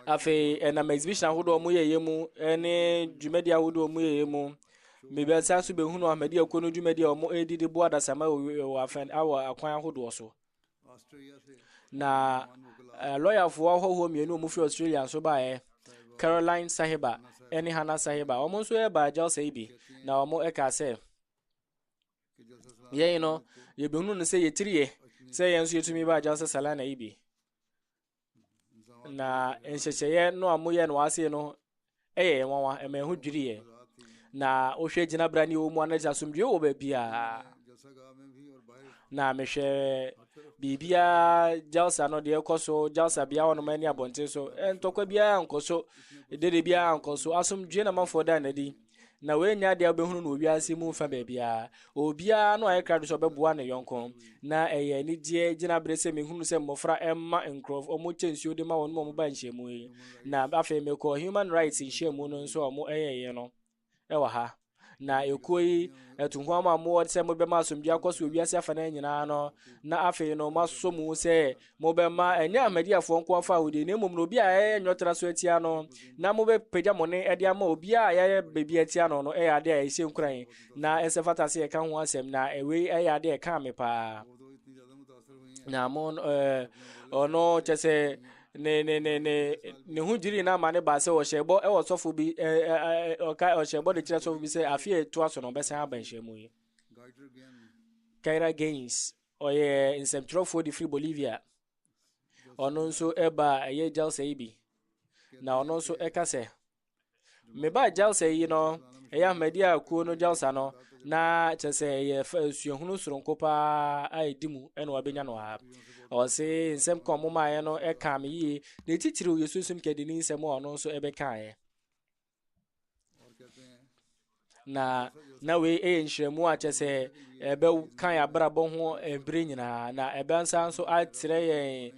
afe na exhibition hodo mu yeyemu ene dwumadi ahodo mu yeyemu mebe sanso behunu amadi akono dwumadi omo edidi bo adasama wo afen awa akwan ahodo so na lawyer fo ho mienu mu fi Australia so ba Caroline Sahiba ene Hana Sahiba omo so e ba jal saibi na omo eka se ye no ye behunu ne se yetiriye se yenso yetumi ba jal salana ibi na enhyehye no amoye no ase no nwanwa emehu dwiriye na ohwe gina brani wo mu anaja somdwe wo ba bia na mehwe bibia jalsa no de ekoso jalsa bia wono mani abonte so entokwa bia nkoso dede bia nkoso asomdwe na mafo da na di na we nya de obehunu no obiase mu fa ba bia obia no ayekra so beboa ne yonko na ni die gina brese mehunu se mofra emma enkrof omo chensi ode ma wono mo ba nhyiemu yi na afa meko human rights nhyiemu no nso omo no ewa ha na ekuo yi etunhwa ma mo se mo be ma asomdwe akoso owiase afa na nyina no na afi no maso mu se mo be ma enya amadiafo nko afa wudi na emom no obi a enyotra so atia no na mo be pagya mo ne ede ama obi a ya bebi atia no no ya de a ise nkuran na ese fata se ka ho asem na ewe ya de ka me pa na mo ono chese ne hujiri na mane ba se o shebo e wo sofo bi o shebo de kira sofo bi se afi eto aso no be san aban shemu yi Kaira Gaines oye insemtrofo di Free Bolivia ono nso eba eye jalsa ibi na ono nso ekase me ba jalsa yi no eya media ku no jalsa no na chese ye suehunu soronko pa aidimu eno wabenya no ha o se nsem kom ma ye no eka me yi na titiri yesusum kedini nsem ono nso ebeka ye na we nhiremu a chese ebe kan ya brabo ho ebre nyina na ebe nsa nso atire ye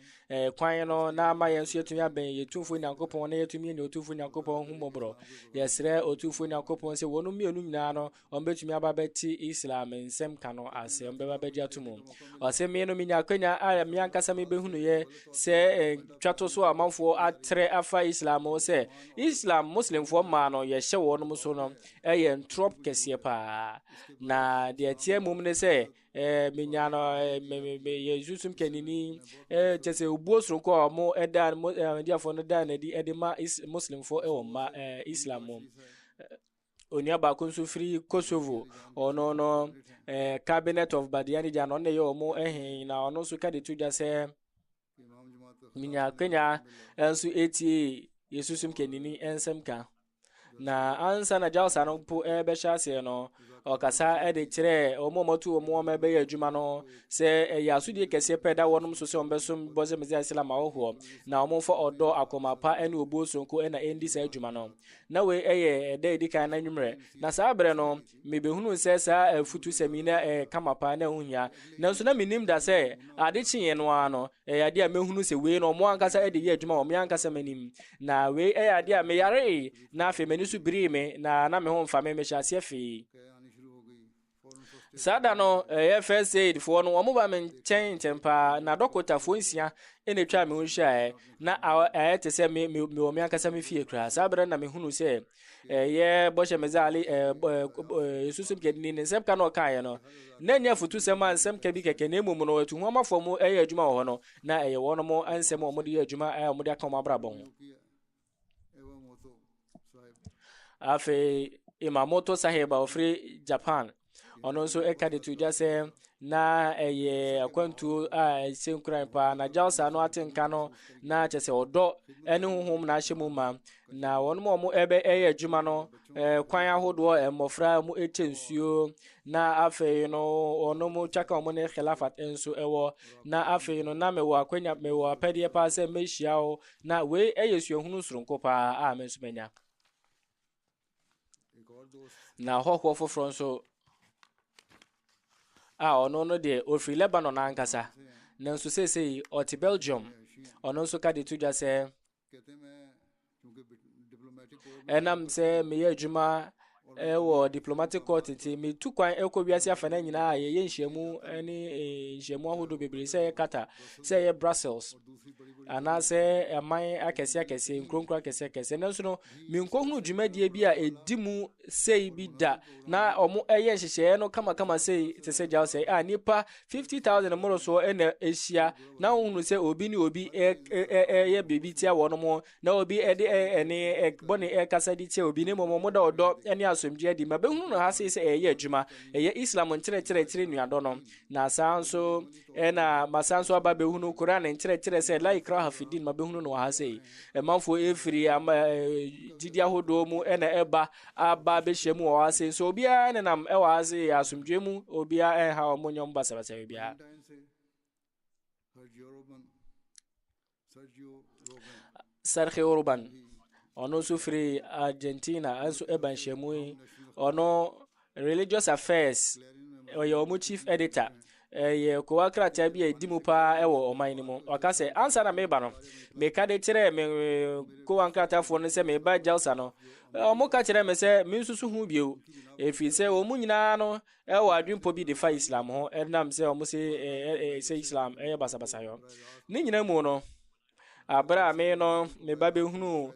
kwan no na ama ye nso yetumi aben yetumfo nyankopon na yetumi ne otufo nyankopon humobro yesre otufo nyankopon se wonu mienu nyina no ombetumi ababeti Islam nsem kano ase ombeba bedi atumu ose mienu minyakwanya a miankasa mebehunu ye se twato so amanfo atre afa Islam o se Islam muslimfo ma no ye hye wonu so no eye ntrop kese pa na de tie mum ne se minya no Yesusum kenini chese obuo soronko mo eda diafo no da na di edema muslimfo e wo ma Islam onia ba kunsu free Kosovo ono no cabinet of Badiani jano ne yo mo na ono so ka de tuja se minya kwenya ensu eti Yesusum kenini ensem ka na ansa na jalsa no po ebe hyase no okasa ede kire omomotu omo be adwuma no se ya sudie kese peda wonum so se ombesom boze mezi islam awo na omofo odo akomapa ene obuo sonko ena endi sa adwuma no na we eye ede edikan na nwumre na sa abre no mebehunu se sa futu semina kamapa na hunya na nso na minim da se ade chiye no ano ade a mehunu se we no mo ankasa ede ye adwuma o me ankasa manim na we ade a me yare na afi mani su biri me na me ho mfa me hyase afi sada no first aid for no omo ba men chen tempa na dokota fo nsia ene twa me hunhia na ayete se me o akasa me fie kra sabra na me hunu se ye boshe mezali Yesusum kedini ne nsem ka no kan no na nya futu se ma nsem ka bi keke na emum no atu ho mafo mu adwuma ho no na wono mo ansem o mo de adwuma mo de aka mo abrabon afi Imamoto Sahiba ofri Japan ono nso eka de tuja se na akwantu a senkran pa na jalsa no atenka no na chese odo ene honhom na hyemu ma na wono mo ebe adwuma no kwan ahodo mmofra mu echensuo na afi no ono mo chaka mo ne khilafat enso ewo na afi no na mewo akwanya mewo apedie pa se meshiao na we yesuo hunu soronko pa a mensumenya na hoho foforo nso ono no de ofri Lebanon ankasa na nso sesei oti Belgium ono nso ka de tuja se enam se me adwuma wo diplomatic court ti me tukwan ekwowiase afa na nyina ye nhyiamu ani nhyiamu ahodo bebre se kata se ye Brussels ana se aman akese nkronkro akese na nso no me nkohunu dwumadie bi a edimu sei bi da na omo eye nhyehyeye no kama sei te se jaw sei nipa 50,000 moro so ena ehia na hunu se obi ni obi ye bebi tia wono mo na obi ede ene boni kasa di tia obi ni mo da odo ene asomdwe di ma behunu no ha sei se eye adwuma eye Islam nkyere nuado no na sanso ena masanso aba behunu Quran nkyere se la ikraha fi din ma behunu no ha sei manfo efiri didi ahodo mu ena eba aba be hyemu o ha sei so obi a ne nam wa sei asomdwe mu obi a ha o nyom basabasa obi a Sergio Urban ono sufri Argentina anso eba hyemu ono religious affairs oyo mu chief editor ye ko krataa bi edi mu pa ewo oman ni mu waka se ansa na meba no me ka de kire me ko krataa fo no se me ba jalsa no omo ka kire me se me nsusu hu bio efi se omu nyina no ewo adwempo bi de fa Islam ho enam se omo se Islam basa basa yo ni nyina mu no abra me no me ba be hunu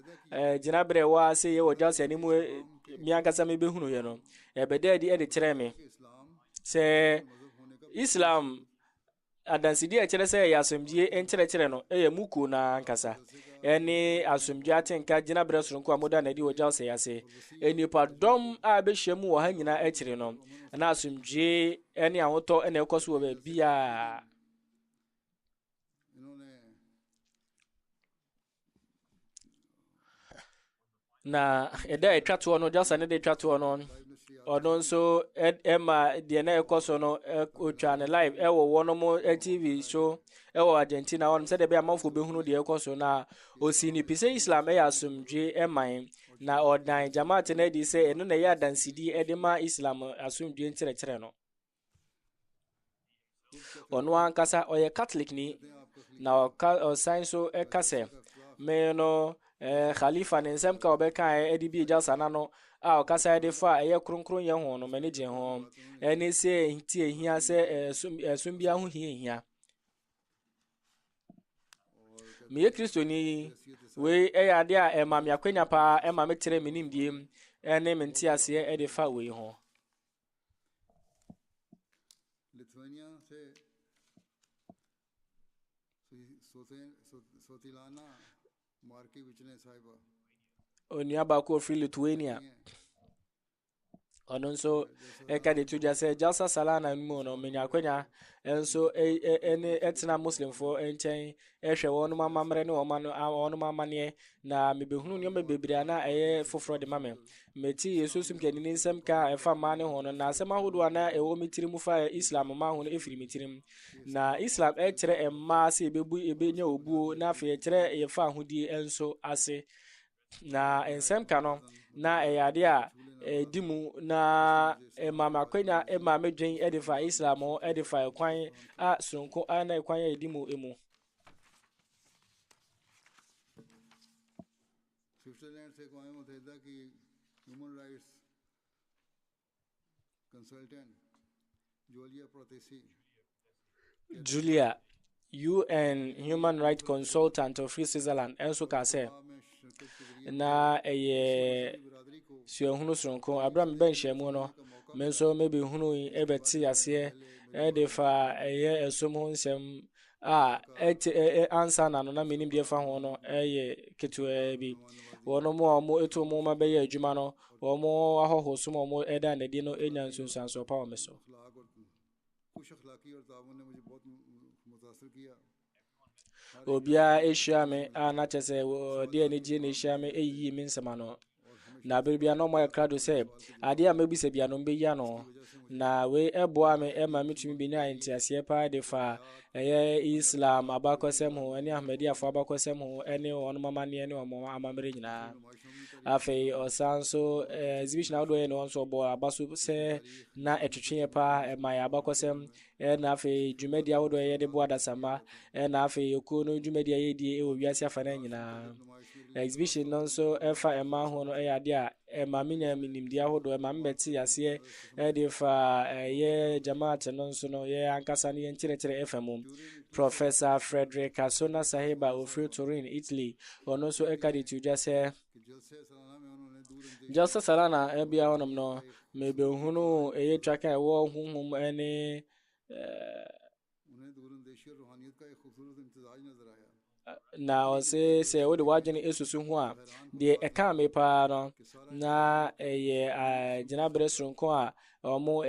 jina bre wa se ye wo jalsa ni mu mi ankasa me be hunu ye no ebede di de kire me se Islam adansidi kire se ya asomdie enkire no muku na ankasa eni asomdie atenka jina bre soronko amoda na di wo jalsa ya se enipa dom a be hwemu wo ha nyina akire no na asomdie eni awoto ena ekoso wo be bia na eda etwato no jalsa ne de etwato no ono nso ema de na ekoso no otwa ne live ewo wono mo TV show ewo Argentina on se de be amanfo be hunu de ekoso na osi ni pise Islam ya asumdwe eman na odan jamaat na di se eno na ya dansidi edema Islam asumdwe ntirekere no ono ankasa oye Catholic ni na o sanso ekase me no Khalifa ne nsem ka obeka edibi jalsa na no a o kasa de fa eye kronkron ye ho no manage ho eni se hiti ehia se sumbia ho hia me kristoni we eya de a ema me akwanya pa ema me tere minim biem ene menti ase e de fa we ho Lithuania se Sotilana marki vichne saiba onia ba ko free Lithuania ono nso eka de tuja se jalsa salana mu no menya kwanya enso ene etina muslim fo enchen ehwe wonu mamamre ne wonu mamane na mebehunu nyo mebebira na eye foforo de mame meti yesusum kenini nsem ka efa ma ne hono na asem ahodo na ewo mitirim fa Islam ma hono efiri mitirim na Islam kire emma se ebebu ebenya obuo na afa kire yefa ahodi enso ase na ensem ka no na eyade a dimu na mama kwenya mama dwen edifa Islam edifa kwan a sonko ana kwan ya dimu emu Switzerland se Aqwam Mutahida ki human rights consultant Julia UN Human Rights Consultant of Switzerland enso ka se na hunu sonko Abraham ben shemu no menso maybe hunu ebeti ase de fa esom ho nsem ansa na no na menim de fa ho no ketu bi wono mo eto mo ma be ye adwuma no wo mo ahoho so mo eda na di no enya nsunsanso pa wo meso obia eshiame na chese de energy na eshiame eyi mi nsema no na bibia no mo krado se ade a mebise bia no mbe ya no na we eboa me ema mitumi bi na ntiase pa de fa Islam abakosem ho ani Ahmadi afọ abakosem ho ene won mama ne ene omo amamre nyina afi osanso exhibition awdo ene won so bo abaso se na etwetwe pa ema ya abakosem na afi dwumadi awdo ye de bo adasama na afi yoku no dwumadi ye di e wo wiase afa na nyina exhibition no so efa ema ho no ade a ema minya minimdi ahodo ema mbeti ase de fa ye jamaat no so no ye ankasa ne nkyerɛkyerɛ FM Professor Frederick Asona Sahiba of Turin Italy ono so ekadi tuja se Jalsa Salana ebia onom no mebe hunu eye twaka ewo hunhum ene na onse se wo de wagene esusu ho a de eka me pa no na jina bresronko a omo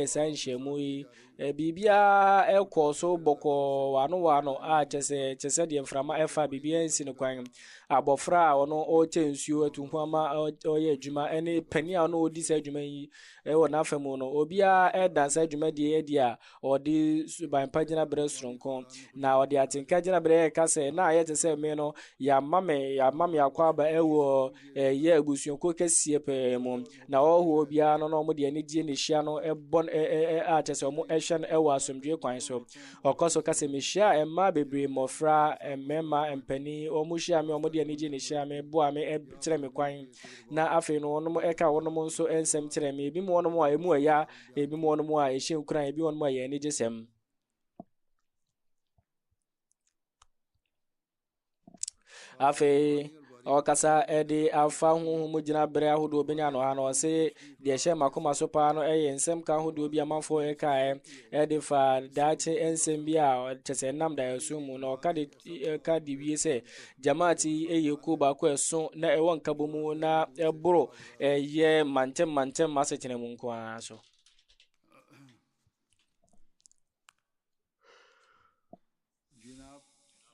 sanhwemu yi bibia ekoso boko wano a chese de mframa efa bibia nsi ne kwan abofra ono o chensuo atunhama oye adwuma ene pani a no odi sa adwuma yi wo na afemu no obia dansa adwuma de a odi suban pagina bresronko na odi atinka gina bre kase na aye chese me no ya mame akwa ba ewo ye abusuonko kasie pe mu na oho obia no mo de ani die ne mehyia no ebon a chese omo ehye no ewo asomdwe kwan so okoso kase mehyia emma bebre mofra emmema empani omo hyia me omo de anije ne hyia me bo a me kire me kwan na afi no onom eka onom nso ensem kire me ebi mo onom a emu aya ebi mo onom a ehye nkran ebi onom a ye anije sem afi okasa edi afa hu mu gina bere ahodo benya no ha no se de hye makoma so pa no ensem ka ahodo bi amanfo eka edi fa dache ensem bi a chese nam da yesu mu no ka di wie se jamaati ku ba ko eso na ewon kabomu na ebro ye mantem masechene mu nko aso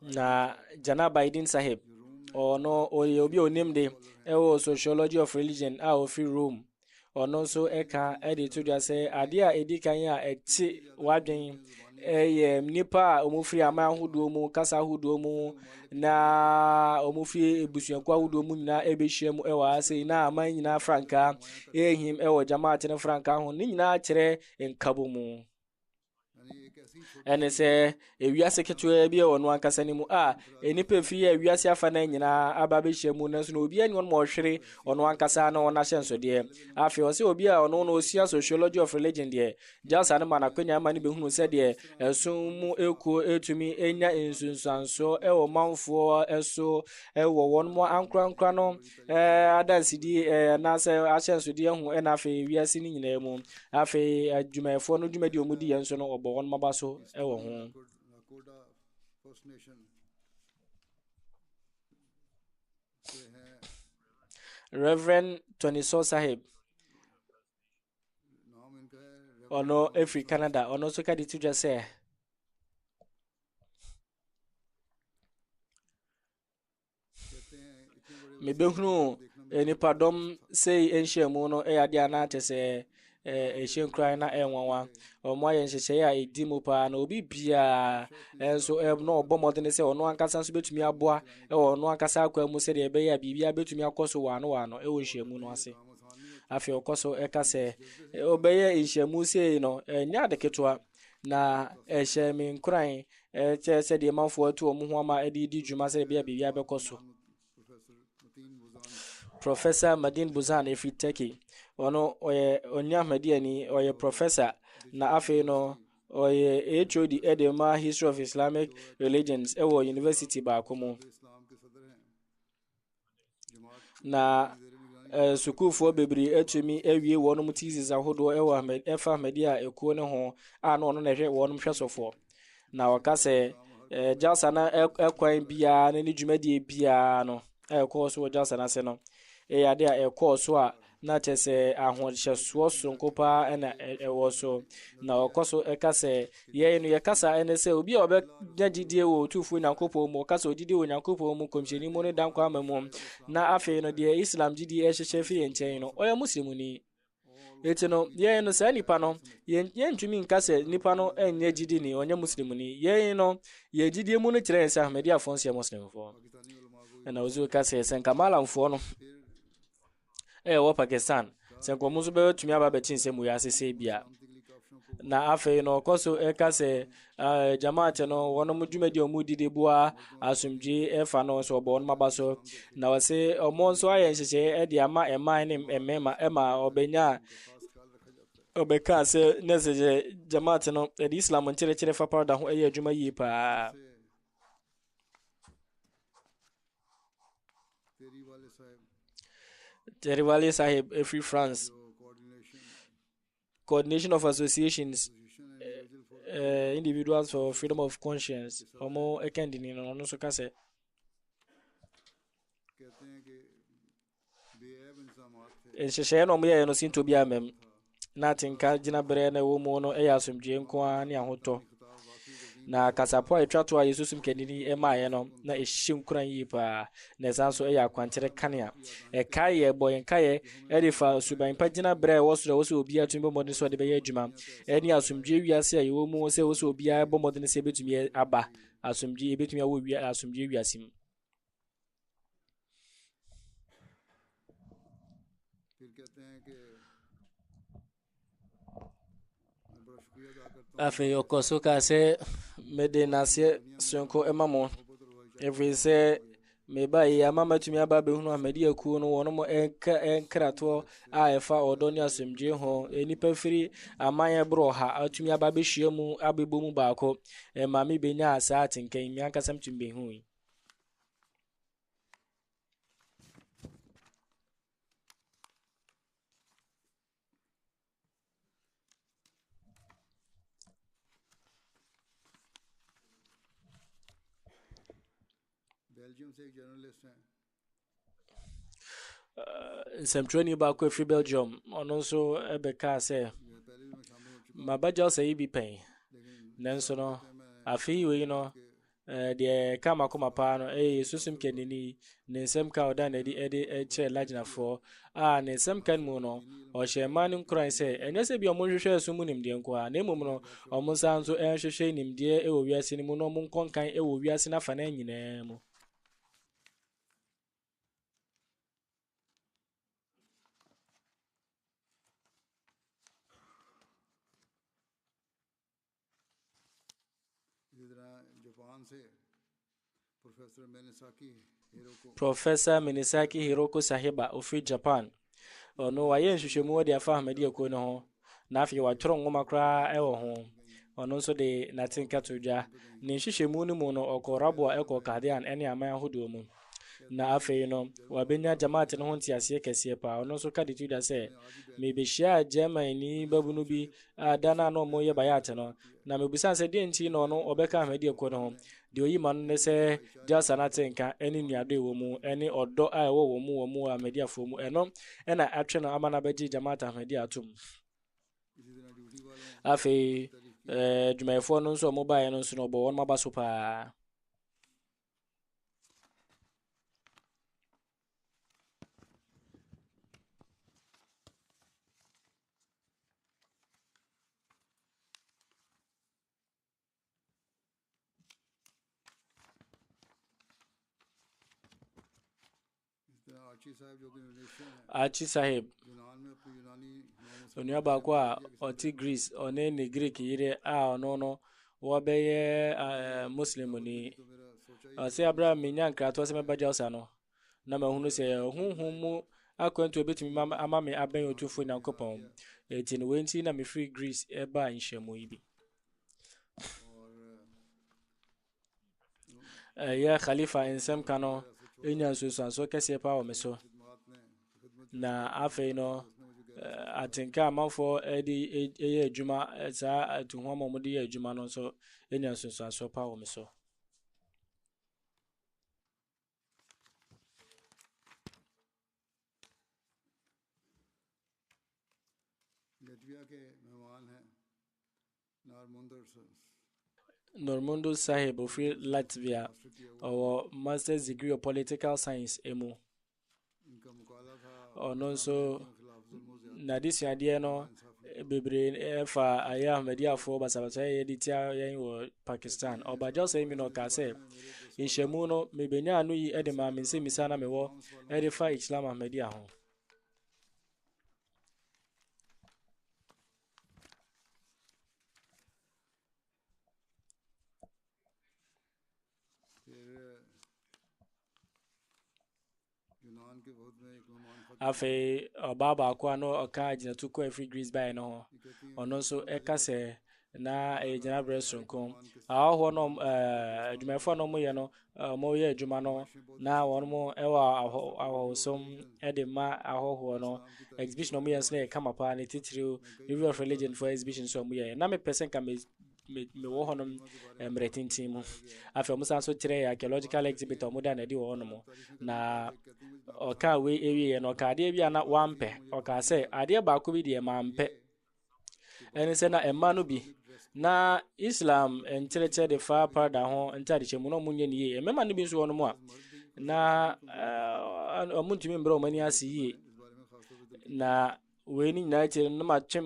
na jana Biden sahib ono obi onimde ewo sociology of religion a ofi Rome ono so eka edi to just say ade a edikan a eti wadwen nipa omufri ama hudo mu kasa hudo mu na omufri ebusuanku hudo mu nyina ebehia mu ewa ase na aman nyina franka ehim ewo jamaat ne franka ho ni nyina kire nkabo mu ene se ewiase keto bi e wono ankasa ni mu enipa fi ya ewiase afa na nyina aba be hye mu nanso no obi anyon mo hwere ono ankasa na ona hyenso de afi o se obi a ono no osia sociology of religion de jasa na mana kwanya ama ni behunu se de esun mu eko etumi enya ensunsanso e wo manfo eso e wo won mo ankra no adansi di na se ahyenso de hu na afi ewiase ni nyina mu afi adwumayefo no dwumadi omudi yenso no obo won mabaso ewo ho Reverend Tony So Sahib ono every Canada ono so ka di tuja se me behunu enipa dom sei enhyiamu no ade ana tese ehyenkran na enwanwa omo aye nhyehyeye a edi mu pa na obi bia enso no obomode se ono ankasa so betumi aboa ono ankasa akwa mu se de ebe ya bibia betumi akoso wano ewo nhyiamu no ase afi okoso eka se obeye nhyiamu sei no nya de ketwa na ehye me nkran che se de manfo atu omo ho ama edi dwuma se bia bekoso Professor Madin Buzan efi Turkey ono oye onyamadiani oye professor na afi no oye HOD edema history of Islamic religions ewo university ba komo na sukufo bebri etumi ewie wonum thesis ahodo ewo Ahmedia ekuo ne ho na ono na hwe wonum hwesofo na wakase jalsa na ekwan bia na ni dwumadi bia no ekwoso jalsa na se no ade a ekwoso a na chese ahonhyeso sonkopa na ewoso na okoso ekase ye no yekasa enese obi a obe nyagidie wo tufu nyankopɔ mu kasa odidi wo nyankopɔ mu komhyeni mu ne dankwa amamu na afi no de Islam gidi ehyehyɛ fi enchen no oya muslimuni eti no ye no sa nipa no ye ntumi nkasa nipa no enye gidi ni onya muslimuni ye no ye gidi mu no kire nsa Ahmedia fonse muslimfo na ozu kasa senkamala mfo no wo Pakistan senkomu so be tumi aba betin se mu ya sese bia na afi no koso ekase jamaat no wono mudwumadi omudide bua asumji efa no so obo no mabaso na wase omo nso aye nhyehyɛ de ama eman ne ema obenya obeka se neseje jamaat no de Islam nkyerɛkyerɛ fa parada ho eye adwuma yi pa Teriwale Sahib Free France Coordination of Associations Individuals for Freedom of Conscience omo ekendini no so kase nhyehyɛ no mo ye no sinto bia mem na tinka gina bere na wo mu no asomdwe nko a ne ahotɔ na kasapo etwato a Yesusum kenini emaye no na ehye nkuran yi pa na esanso akwankyere kanea kaye boyen kaye edifa suban pagina bre wosoro woso obi atumi bomodin so de beye adwuma eni asomdwe wiase a yewo mu se woso obi a bomodin se betumi aba asomdwe betumi awo wi asomdwe wiasim Afe yokosuka se mede nase sonko emamo every say me ba ya mama tumi aba be hunu amadi akuo no wono mo enkrato a efa odo ni asomdwe ho enipa firi amanye bro ha atumi aba be hia mu abebo mu baako ma me benya asa atenkan mi ankasam tumi be hu yi. Belgium से एक जर्नलिस्ट हैं Semtroni ba ko free Belgium ono so ebeka se पहले भी मैं शामिल हो चुका mabaja se yi bi pen nanso no afi we no de kama koma pa no susum kenini ne nsem ka oda na di che lagina for ne nsem kan mu no o sheman nkran se enye se bi o monhwehwe asu mu nimde nko a na emom no o monsa nso enhwehwe nimde ewo wiase ni mu no mo nkonkan ewo wiase na fa na nyina mu. Japan से Professor Minisaki Hiroko Sahiba of Japan. No, I am sure more their family ko no. Na fi wa tro ngoma kra e wo ho. Ono so de natin katoja. Ni hihye mu no mu no okorabo eko kadean ene aman hodo mu. Na afi no wa benya jamaat no ho ntiase kese pa. Ono so ka dituda se me be share German ni babunu bi dana no mo ye bayate no. Na me busan se de nti no no obeka amadi ko no. De oyi man ne se jasa na tenka eni nuado ewo mu eni odo a ewo wo mu amadi afo mu eno ena atwe no amana beji jamaat amadi atum afi dwumayefo no nso mo bae no nso no bo won mabaso pa Archie Sahib onye ba kwa oti Greece one ni Greek yire ono no wo beye Muslim ni se Abraham minyan krato se mebaja osa no na mahunu se hunhun mu akwantu obetumi ama me aben otufo nyankopon eti no wenti na me free Greece eba nhwemu ibi ya Khalifa ensem kano enya so kese pa o meso na afi no atinka amanfo edi eye adwuma sa atuhoma mo de adwuma no so enya so pa wo meso लटविया के मेहमान हैं Normundo Sahib of Latvia or master's degree of political science emu ono so na this idea no bebre fa aya media for basabasa editia yen wo Pakistan obajo say mi no ka say inhemu no mebenya anu yi edema me se misana me wo edifa Islam media ho afe baba akwa no oka jina tuko every Greece by no ono so ekase na ejina bresonkom aho no adwumafo no moye no moye adwuma no na won mo ewa aho som edema aho no exhibition no moye sne kama pa ne titiri review of religion for exhibition so moye na me person ka me wo honom mretintim afi omusa so kire archaeological exhibit omuda na di wo honom na oka we ewie no ka ade bia na wampe oka se ade ba ko bi de mampe eni se na emma no bi na Islam enchereche de fa pada ho ntade chemu no munye ni ye emma no bi so honom a na omuntumi mbra omani asiye na we ni na chere no ma chem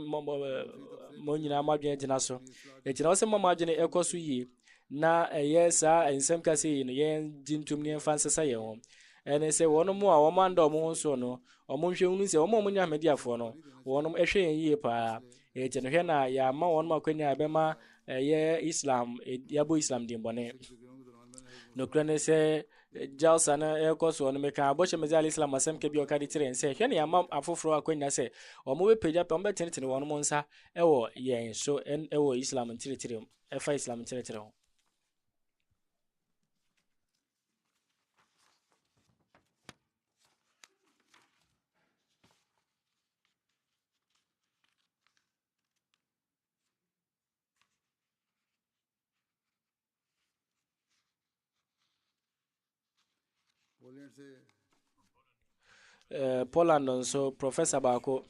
mo nyina amadwen gina so ekina wo se mo madwen ekoso yi na yesa ensem kase yi no yen jintum ne fansesa ye ho ene se wono mo a wo manda mo so no omo hwehunu se omo nya mediafo no wono ehwe yen yi pa eti no hwe na ya ma won ma kwanya be ma ye Islam yabo Islam din bone no krane se jalsa na ekoso no meka aboche mezali Islam asem ke bi o kadi tire nse hwe na ya ma afoforo akwanya se o mo be peja pe o be tenetene won mo nsa ewo yen so ewo Islam tire efa Islam tire ho. Poland nso Professor Bako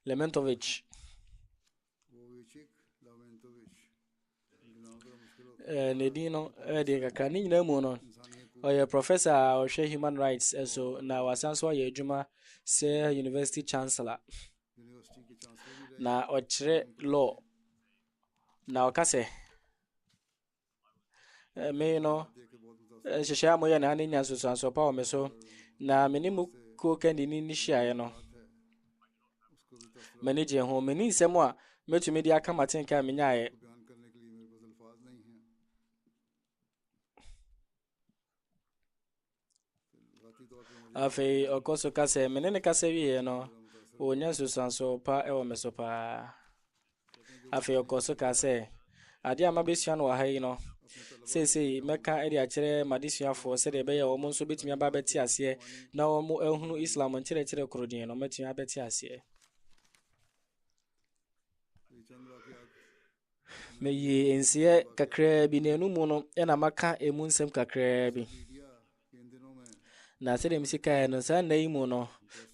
Lementovich Nedino de kakra ni nyina mu no oye professor o hwe human rights so na wasanso ye adwuma se university chancellor na o kire law na o kase me no hyehyɛ amoyɛ na ne nya so pa o me so na menimu ko kandi ni hyiaye no manage ho meni nsɛm a metumi di aka maten ka menyae afei okoso kase menene kase wie no onya so pa ewo me so pa afei okoso kase ade ama besua no ha yi no sei meka eri akire madisuafo se de be ye wo nso betumi aba beti ase na wo mo ehunu Islam nkire krodin no metumi abeti ase meyi ensie kakra bi nenu mu no na maka emu nsem kakra bi na se dem sika no sa na yi mu no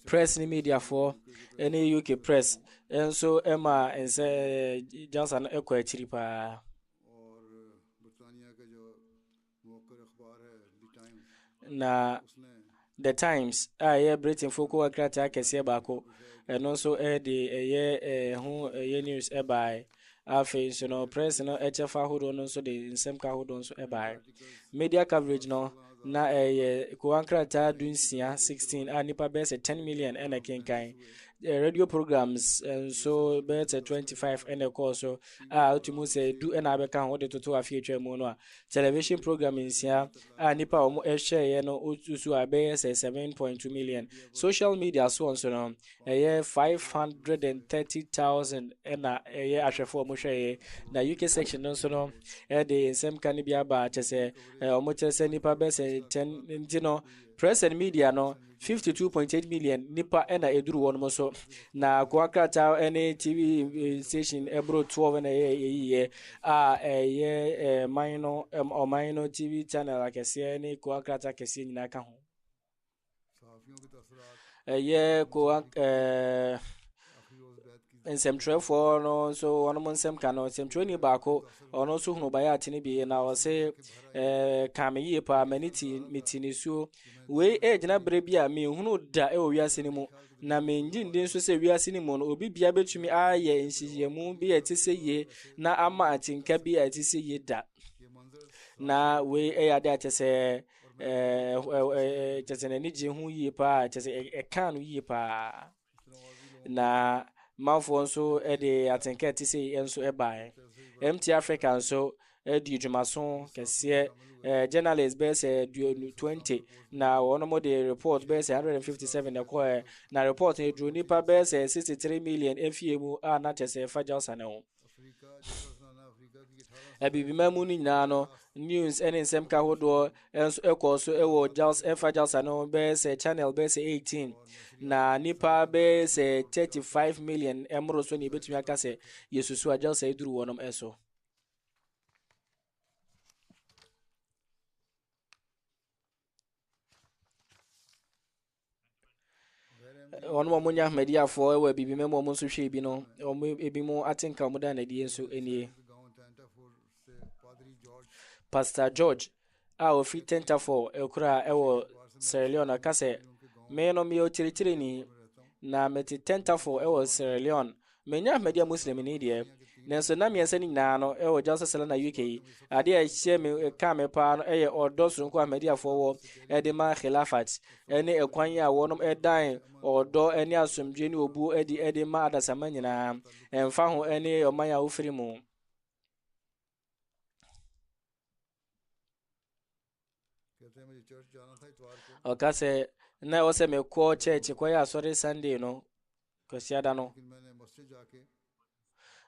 press ni media for any UK press enso ema ense Johnson ekọ akiri pa na The Times ye Britain foko akrata akese baako eno so de ho news by afi so no press no echefa hodo no so de nsem ka hodo so by media coverage no na ko ankrata dunsia 16 nipa bese 10 million ena kenkan radio programs so better 25 and a course so ultimu say do and abeka ho de toto afi etwa mu no television programs here nipa omo share no usu abe say 7.2 million social media so no 530,000 and ahwefo omo share na UK section no so no the same can be aba chese omo chese nipa be say 10 no press and media no 52.8 million nipa ena eduru won mo so na kwakata any TV station ebro 12 na ye minor TV channel akese ni kwakata kese nyina ka ho nsem trefo no so ono mo nsem ka no nsem treni baako ono so hunu baya atini bi na o se kameyi pa maniti mitinisu we ejina bre bia me hunu da o wiase ni mu na menji ndin so se wiase ni mu no obi bia betumi aye nhiyemu bi etise ye na ama atinka bi etise ye da na we eyade atese chese ni je hu yi pa chese kan yi pa na mafo nso de atenka tise enso ebae MT Africa nso di dwumaso kese journalist base 20 na one more the report base 157 na report e dro nipa base 63 million efiemu na chese fajal saneho ebibimamu ni nyina no news any nsem ka hodo enso ekoso ewo Jals fajal saneho base channel base 18 na nipa base 35 million emro so ni betumi akase yesusu ajal say duru wonom eso ono mo nya media for ewe bibimemo mo so hwe bi no omo ebimo atinka mo da na die enso enie Pastor George ofi Tentafor ekura ewo Sierra Leone akase me no mi o tiritiri ni na meti Tentafor ewo Sierra Leone menya media muslim ni de nanso na mmiɛnsa no nyinaa no ɛwɔ Jerusalem na UK yi adeɛ a ɛhyɛ me ka me paa no ɛyɛ ɔdɔ soronko Ahmadiyyafoɔ wɔ ɛde ma khilafat ɛne ɛkwan a wɔnom ɛdan ɔdɔ ɛne asomdwe ne obuo ɛde ma adasama nyinaa ɛmfa ho ɛne ɔman a wofiri mu. ɔka sɛ na ɛwɔ sɛ mekɔ church kɔyɛ asɔre Sunday no kwasiada no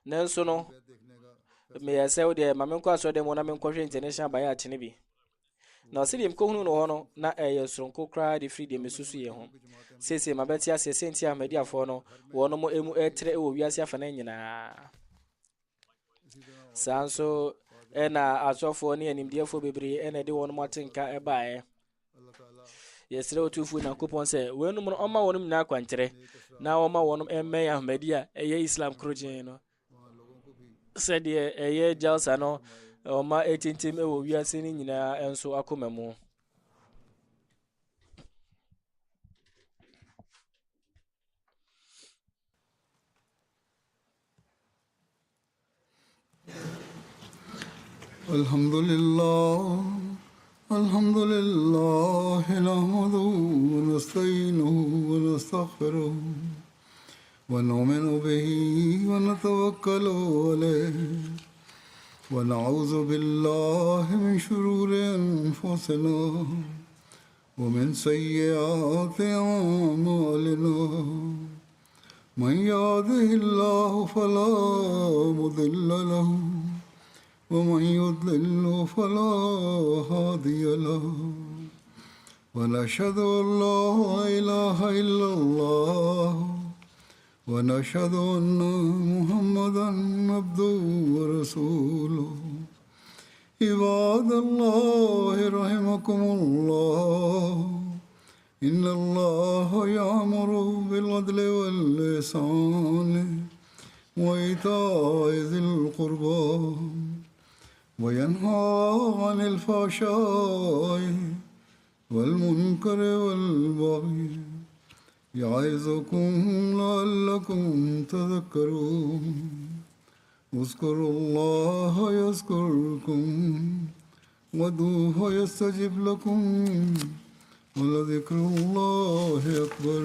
nanso no meyɛ sɛ wodeɛ ma menkɔ asɔre dɛ mu na menkɔhwɛ international bayɛ akyene bi na ɔsɛ deɛ mekɔhunu no hɔ no na ɛyɛ soronko koraa de firi deɛ mesusu yɛ ho seesei mabɛte aseɛ sɛnti Ahmadiyyafoɔ no wɔnom ɛmu ɛtrɛ ɛwɔ wiase afa no nyinaa. saa nso ɛna asɔfoɔ ne animdeɛfoɔ bebree ɛna ɛde wɔnom atenka ɛbaeɛ. yɛsrɛ otufuo Nyankopɔn sɛ wɔnom no ɔma wɔnom nyinaa kwankyerɛ na ɔma wɔnom ɛmmɛn Ahmadiyya ɛyɛ Islam korogyen no sɛdeɛ ɛyɛ Jalsa no ɔma ɛtintim ɛwɔ wiase no nyinaa ɛnso akoma mu. الحمد لله نحمده ونستعينه ونستغفره ونؤمن به ونتوكل عليه ونعوذ بالله من شرور أنفسنا ومن سيئات أعمالنا من يهده الله فلا مضل له ومن يضلل فلا هادي له ونشهد أن لا إله إلا الله ونشهد أن محمدا عبده ورسوله. عباد الله رحمكم الله إن الله يأمر بالعدل والإحسان وإيتاء ذي القربى وينهى عن الفحشاء والمنكر والبغي يعظكم لعلكم تذكرون. اذكروا الله يذكركم وادعوه يستجب لكم ولذكر الله أكبر.